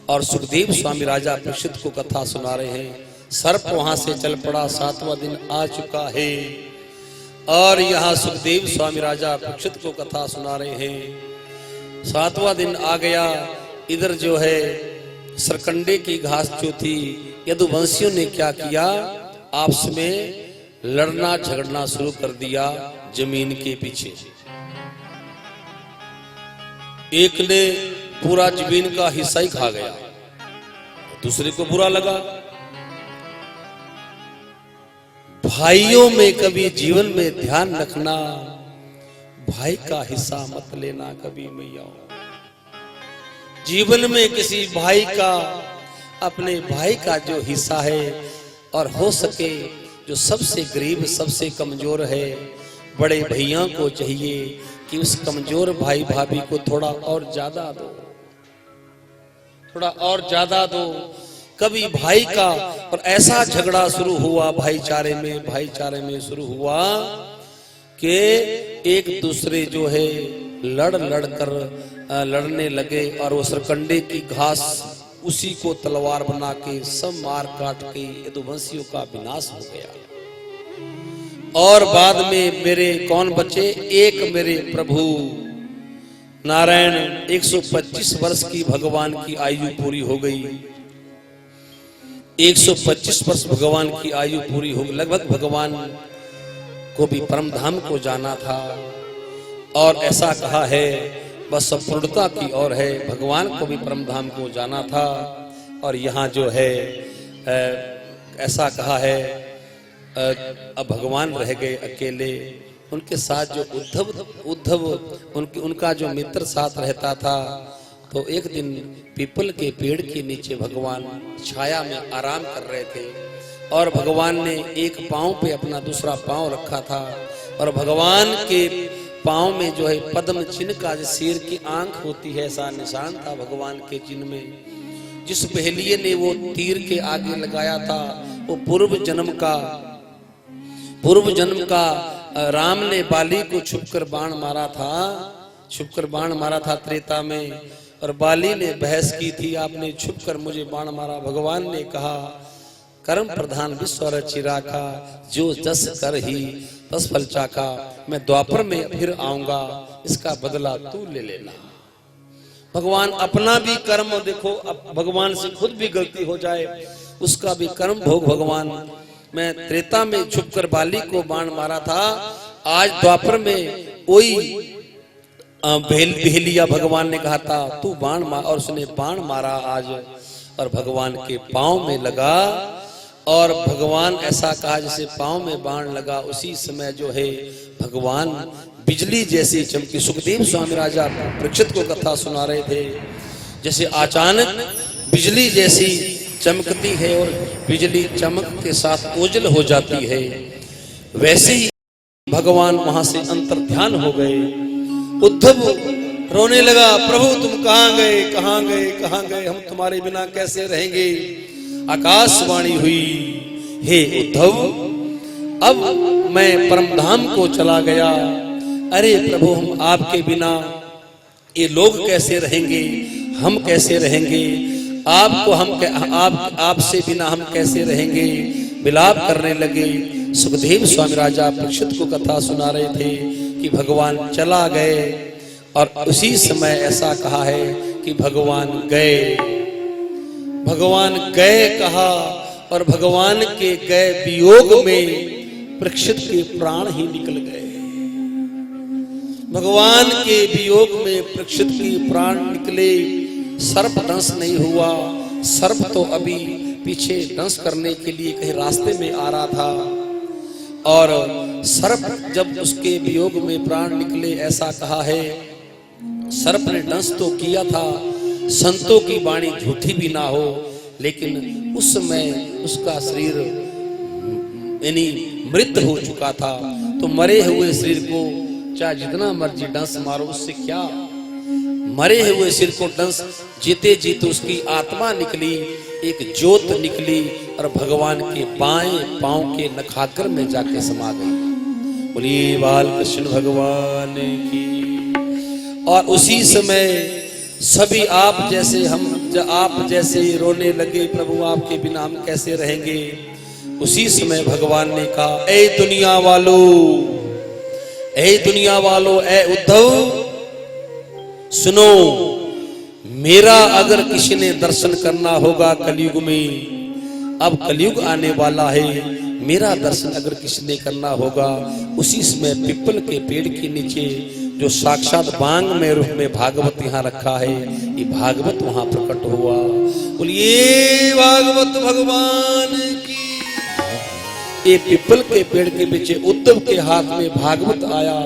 और सुखदेव स्वामी राजा परीक्षित को कथा सुना रहे हैं। सर्प वहां से चल पड़ा, 7वां दिन आ चुका है और यहाँ सुखदेव स्वामी राजा परीक्षित को कथा सुना रहे हैं। 7वां दिन आ गया, इधर जो है सरकंडे की घास जो थी, यदुवंशियों ने क्या किया, आपस में लड़ना झगड़ना शुरू कर दिया जमीन के पीछे। एक ने पूरा जमीन का हिस्सा ही खा गया, दूसरे को बुरा लगा। भाइयों में कभी जीवन में ध्यान रखना, भाई का हिस्सा मत लेना कभी मैया। जीवन में किसी भाई का, अपने भाई का जो हिस्सा है, और हो सके जो सबसे गरीब सबसे कमजोर है, बड़े भैया को चाहिए कि उस कमजोर भाई भाभी को थोड़ा और ज्यादा दो, थोड़ा और ज्यादा दो। कभी भाई का, और ऐसा झगड़ा शुरू हुआ भाईचारे में शुरू हुआ कि एक दूसरे जो है लड़ने लगे और वो सरकंडे की घास उसी को तलवार बना के सब मार काट के यदुवंशियों का विनाश हो गया। और बाद में मेरे कौन बचे, एक मेरे प्रभु नारायण 125 वर्ष की भगवान की आयु पूरी हो गई। 125 वर्ष भगवान की आयु पूरी हो गई। लगभग भगवान को भी परम धाम को जाना था और ऐसा कहा है, बस संपूर्णता की ओर है, भगवान को भी परम धाम को जाना था। और यहाँ जो है ऐसा कहा है, अब भगवान रह गए अकेले। उनके साथ जो उद्धव उनका जो मित्र साथ रहता था, तो एक दिन पीपल के पेड़ के नीचे भगवान छाया में आराम कर रहे थे और भगवान ने एक पांव पे अपना दूसरा पांव रखा था और भगवान के पांव में जो है पद्म चिन्ह का, जो शेर की आंख होती है, ऐसा निशान था भगवान के चिन्ह में। जिस पहलिए ने वो तीर के आगे लगाया था, वो पूर्व जन्म का राम ने बाली को छुपकर बाण मारा था त्रेता में। और बाली ने बहस की थी, आपने छुपकर मुझे बाण मारा। भगवान ने कहा, कर्म प्रधान विश्व रचि राखा, जो जस कर ही तस फल चाखा। मैं द्वापर में फिर आऊंगा, इसका बदला तू ले लेना। भगवान अपना भी कर्म देखो, अब भगवान से खुद भी गलती हो जाए उसका भी कर्म भोग भगवान। मैं त्रेता में छुपकर बाली को बाण मारा था, आज द्वापर में वही भेलिया भगवान ने कहा था तू बाण मार, और उसने बाण मारा आज और भगवान के पांव में लगा। और भगवान ऐसा कहा जैसे पांव में बाण लगा, उसी समय जो है भगवान बिजली जैसी चमकी। सुखदेव स्वामी राजा परीक्षित को कथा सुना रहे थे, जैसे अचानक बिजली जैसी चमकती है और बिजली चमक के साथ ओझल हो जाती है, वैसे ही भगवान वहां से अंतर ध्यान हो गए। उद्धव रोने लगा, प्रभु तुम कहां गए, हम तुम्हारे बिना कैसे रहेंगे। आकाशवाणी हुई, हे उद्धव, अब मैं परम धाम को चला गया। अरे प्रभु, हम आपके बिना ये लोग कैसे रहेंगे, हम कैसे रहेंगे, आपसे बिना हम कैसे रहेंगे। विलाप करने लगे। सुखदेव स्वामी राजा परीक्षित को कथा सुना रहे थे कि भगवान चला गए और उसी समय ऐसा कहा है कि भगवान गए कहा, और भगवान के गए वियोग में परीक्षित के प्राण ही निकल गए। भगवान के वियोग में परीक्षित के प्राण निकले। सर्प दंश नहीं हुआ, सर्प तो अभी पीछे दंश करने के लिए कहीं रास्ते में आ रहा था, और सर्प जब उसके वियोग में प्राण निकले, ऐसा कहा है सर्प ने दंश तो किया था, संतों की वाणी झूठी भी ना हो, लेकिन उस समय उसका शरीर यानी मृत हो चुका था। तो मरे हुए शरीर को चाहे जितना मर्जी डंस मारो, उससे क्या। मरे हुए सिर को डंस, जीते जीते उसकी आत्मा निकली, एक ज्योत निकली और भगवान के बाएं पांव के नखाग्र में जाके समा गई। बोलिए बाल कृष्ण भगवान की। और उसी समय सभी आप जैसे हम जब आप जैसे ही रोने लगे, प्रभु आपके बिना हम कैसे रहेंगे, उसी समय भगवान ने कहा, ऐ दुनिया वालों, ऐ दुनिया वालों, ऐ उद्धव सुनो, मेरा अगर किसी ने दर्शन करना होगा कलयुग में, अब कलयुग आने वाला है, मेरा दर्शन अगर किसी ने करना होगा, उसी समय पिपल के पेड़ के नीचे जो साक्षात बांग में रूप में भागवत यहाँ रखा है, ये भागवत वहां प्रकट हुआ। बोलिए भागवत भगवान की। ये पिपल के पेड़ के पीछे उद्धव के हाथ में भागवत आया,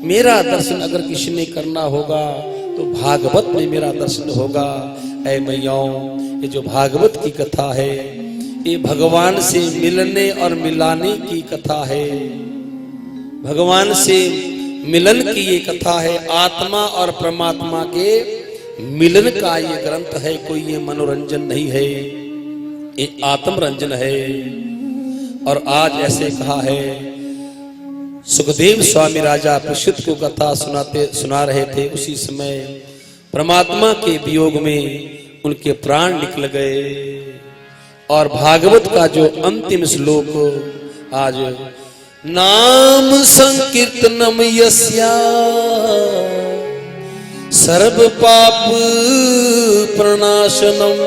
मेरा दर्शन अगर किसी ने करना होगा तो भागवत में मेरा दर्शन होगा। ऐ मैयाओं, ये जो भागवत की कथा है, ये भगवान से मिलने और मिलाने की कथा है। भगवान से मिलन की ये कथा है, आत्मा और परमात्मा के मिलन का ये ग्रंथ है। कोई ये मनोरंजन नहीं है, ये आत्मरंजन है। और आज ऐसे कहा है, सुखदेव स्वामी राजा परीक्षित को कथा सुना रहे थे, उसी समय परमात्मा के वियोग में उनके प्राण निकल गए। और भागवत का जो अंतिम श्लोक आज, नाम संकीर्तनम यस्या सर्व पाप प्रणाशनम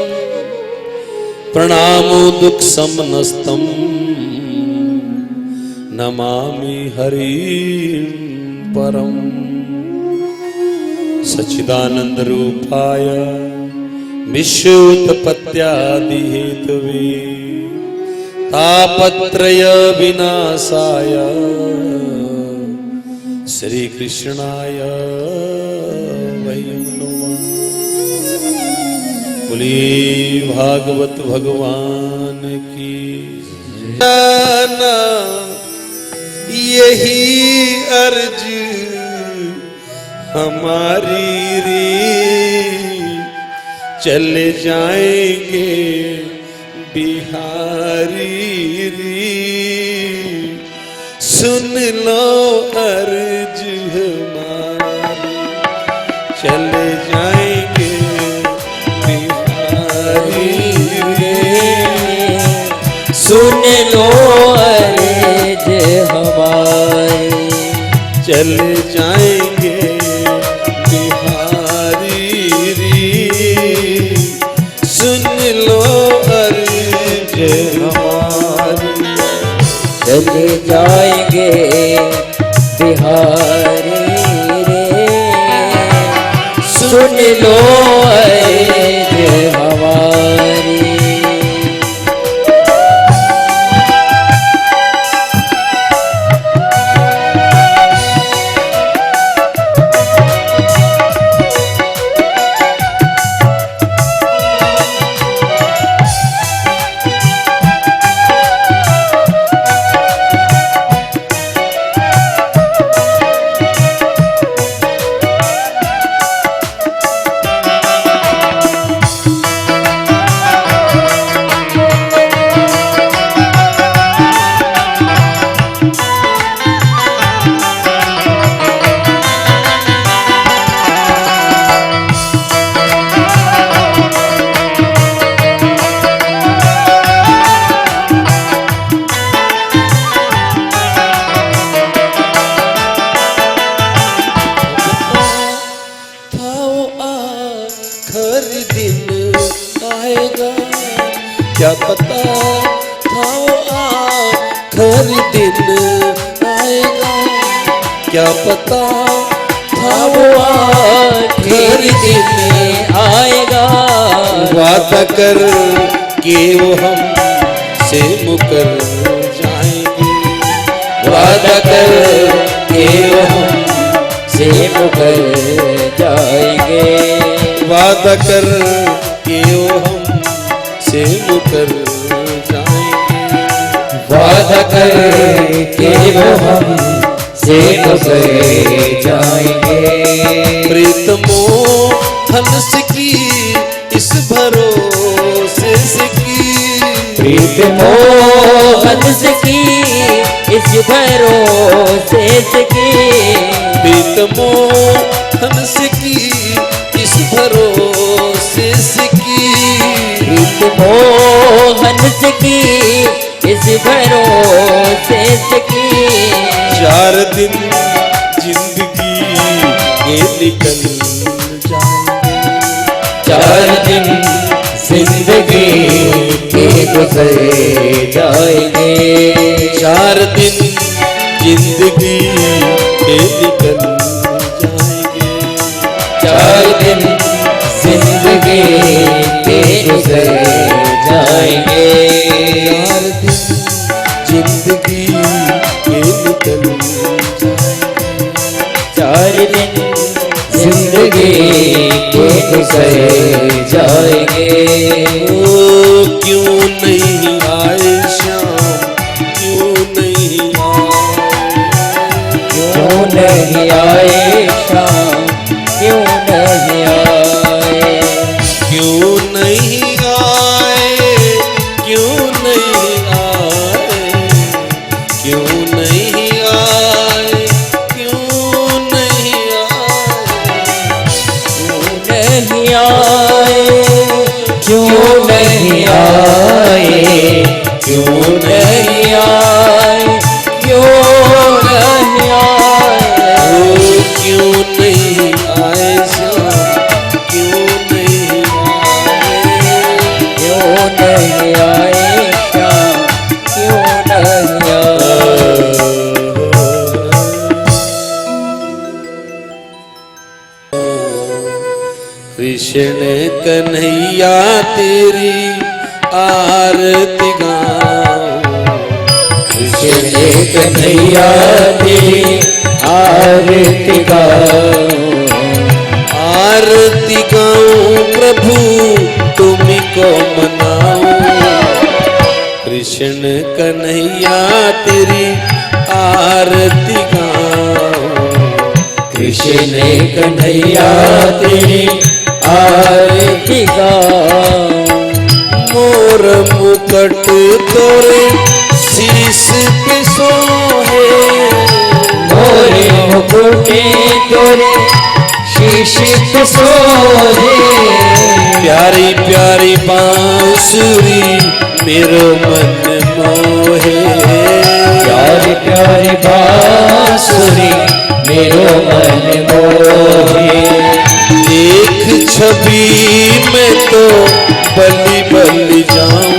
प्रणामो दुख समनस्तम नमामि हरिं परम सच्चिदानंद रूपाय विश्वोत्पत्त्यादि हेतवे तापत्रय विनाशाय श्री कृष्णाय वयं नमः। बोलिए भागवत भगवान की। यही अर्ज हमारी रे, चले जाएंगे बिहारी री, सुन लो अर्ज हमारी, चले जाएंगे बिहारी री, सुन लो अर्ज हमारी, चले जाएंगे बिहारी री, सुन लो अर्ज हमारी, चले जाएंगे बिहारी रे, सुन लो अर्ज हमारी। क्या पता था वो आखिरी दिन आएगा, क्या पता था वो आखिरी दिन आएगा, वादा कर के वो हम से मुकर जाएंगे, वादा कर के वो हम से मुकर जाएंगे, वादा कर के वो हम से मुकर जाएंगे, वादा कर के वो हम से मुकर जाएंगे। प्रीत मोहन से की इस भरोसे से की, प्रीत मोहन से की इस भरोसे से की, प्रीत मोहन से की इस भरोसे से की, मोहन से की, इस भरोसे से की। 4 दिन जिंदगी के निकल जाएंगे, 4 दिन जिंदगी के गुजर जाएंगे, 4 दिन जिंदगी के निकल जाएंगे, 4 दिन जिंदगी के गुजर जाएंगे, 4 दिन जिंदगी के निकल जाएंगे, 4 दिन जिंदगी के गुजर जाएंगे। ओ क्यों नहीं आए श्याम, क्यों नहीं आए, क्यों नहीं आए शाम, क्यों नहीं आए, क्यों नहीं आए, क्यों नहीं आए, क्यों नहीं आए, क्यों नहीं आए, क्यों नहीं आए, क्यों नहीं आए, क्यों नहीं आए, ओ क्यों नहीं आए श्याम, क्यों नहीं आए, क्यों नहीं आए शाम, क्यों नहीं आए। कृष्ण कन्हैया तेरी आरती गाऊं, कृष्ण कन्हैया तेरी आरती गाऊं, आरती गाऊं प्रभु तुम्ही को मनाऊं। कृष्ण कन्हैया तेरी आरती गाऊं, कृष्ण कन्हैया तेरी आरती गाऊं, मोर मुकुट तोरे शीश पे सोहे, मोरे मुकुटे तोरे शीश पे सोहे, प्यारी प्यारी बांसुरी मेरो मन मोहे, प्यारी प्यारी बांसुरी मेरो मन मोहे। देख छवि में तो बलि बलि जाऊं।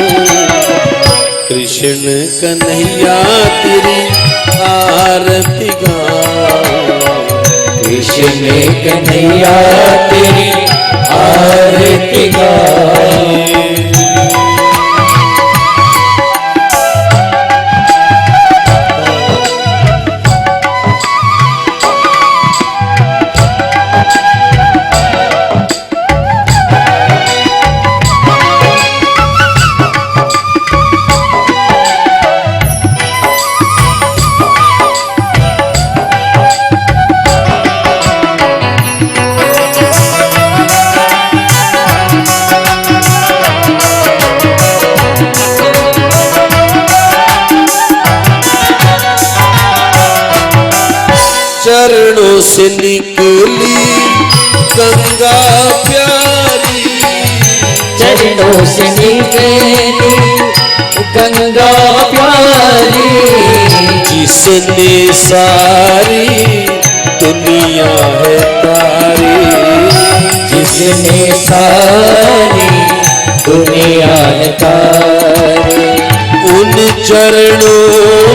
कृष्ण कन्हैया तेरी आरती गाऊं, कृष्ण कन्हैया तेरी आरती गाऊं। चरणों से निकली गंगा प्यारी, चरणों से निकली गंगा प्यारी, जिसने सारी दुनिया है तारी, जिसने सारी दुनिया है तारी। उन चरणों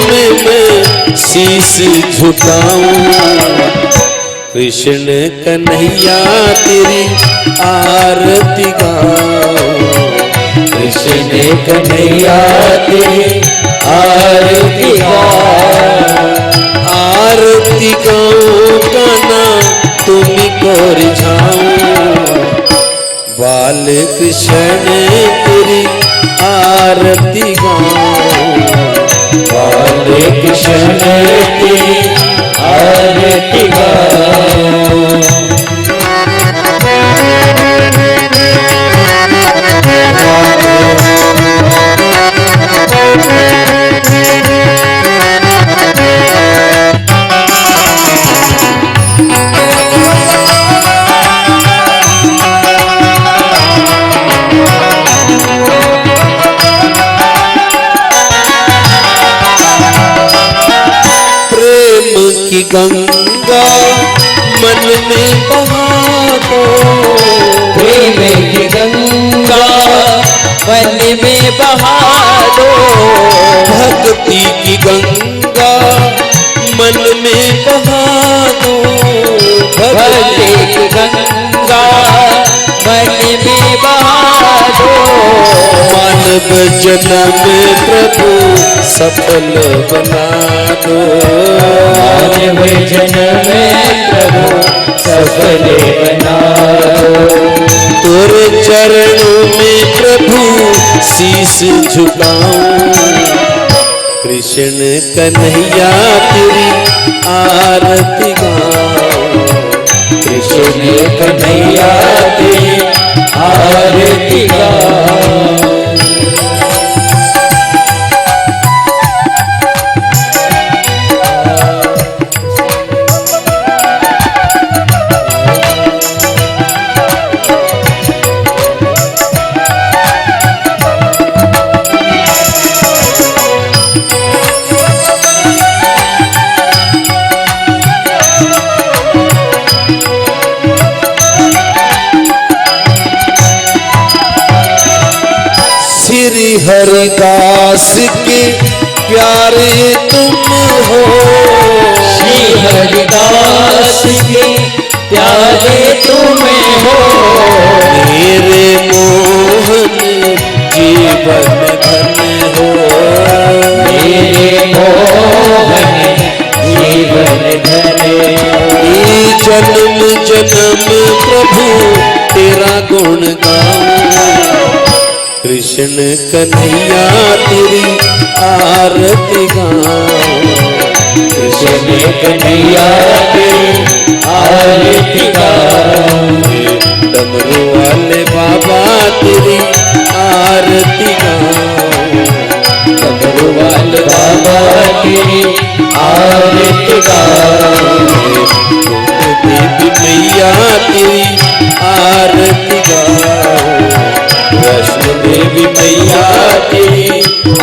में मैं शीश झुकाऊं। कृष्ण कन्हैया तेरी आरती गाऊं, कृष्ण कन्हैया तेरी आरती गाऊं, आरती गाऊं गाना तुम्ही को रिझाऊं। बाल कृष्ण तेरी आरती गाऊं, बाल कृष्ण तेरी आरती गाऊं। गंगा मन में बहा दो, प्रेम की गंगा मन में बहा दो, भक्ति की गंगा मन में बहा दो, भक्ति की गंगा मन में बहा दो, मानव जन्म प्रभु सफल बना दो, मानव जन्म प्रभु सफल बना दो, तेरे चरणों में प्रभु शीश झुकाऊं, कृष्ण कन्हैया तेरी आरती गाऊं, कृष्ण कन्हैया तेरी आरती गाऊं। श्री हरिदास के प्यारे तुम हो, श्री हरिदास के प्यारे तुम हो, मेरे मोहन जीवन धन हो, मेरे मोहन जीवन धन ये जन्म जन्म प्रभु तेरा गुण गाऊं, कृष्ण कन्हैया तेरी आरती गाऊं, कृष्ण कन्हैया तेरी आरती गाऊं, डमरू वाले बाबा तेरी आरती गाऊं, डमरू वाले बाबा तेरी आरती गाऊं, देवी मैया तेरी आरती गाऊं, वैष्णो देवी मैया तेरी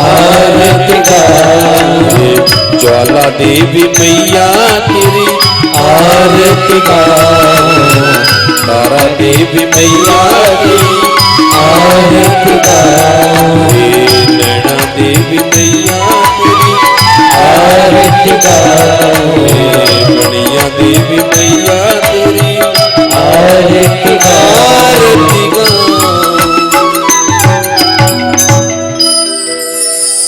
आरती गाऊं, ज्वाला देवी मैया तेरी आरती गाऊं, तारा देवी मैया तेरी आरती गाऊं, नैना देवी मैया तेरी आरती गाऊं, मणिया देवी मैया तेरी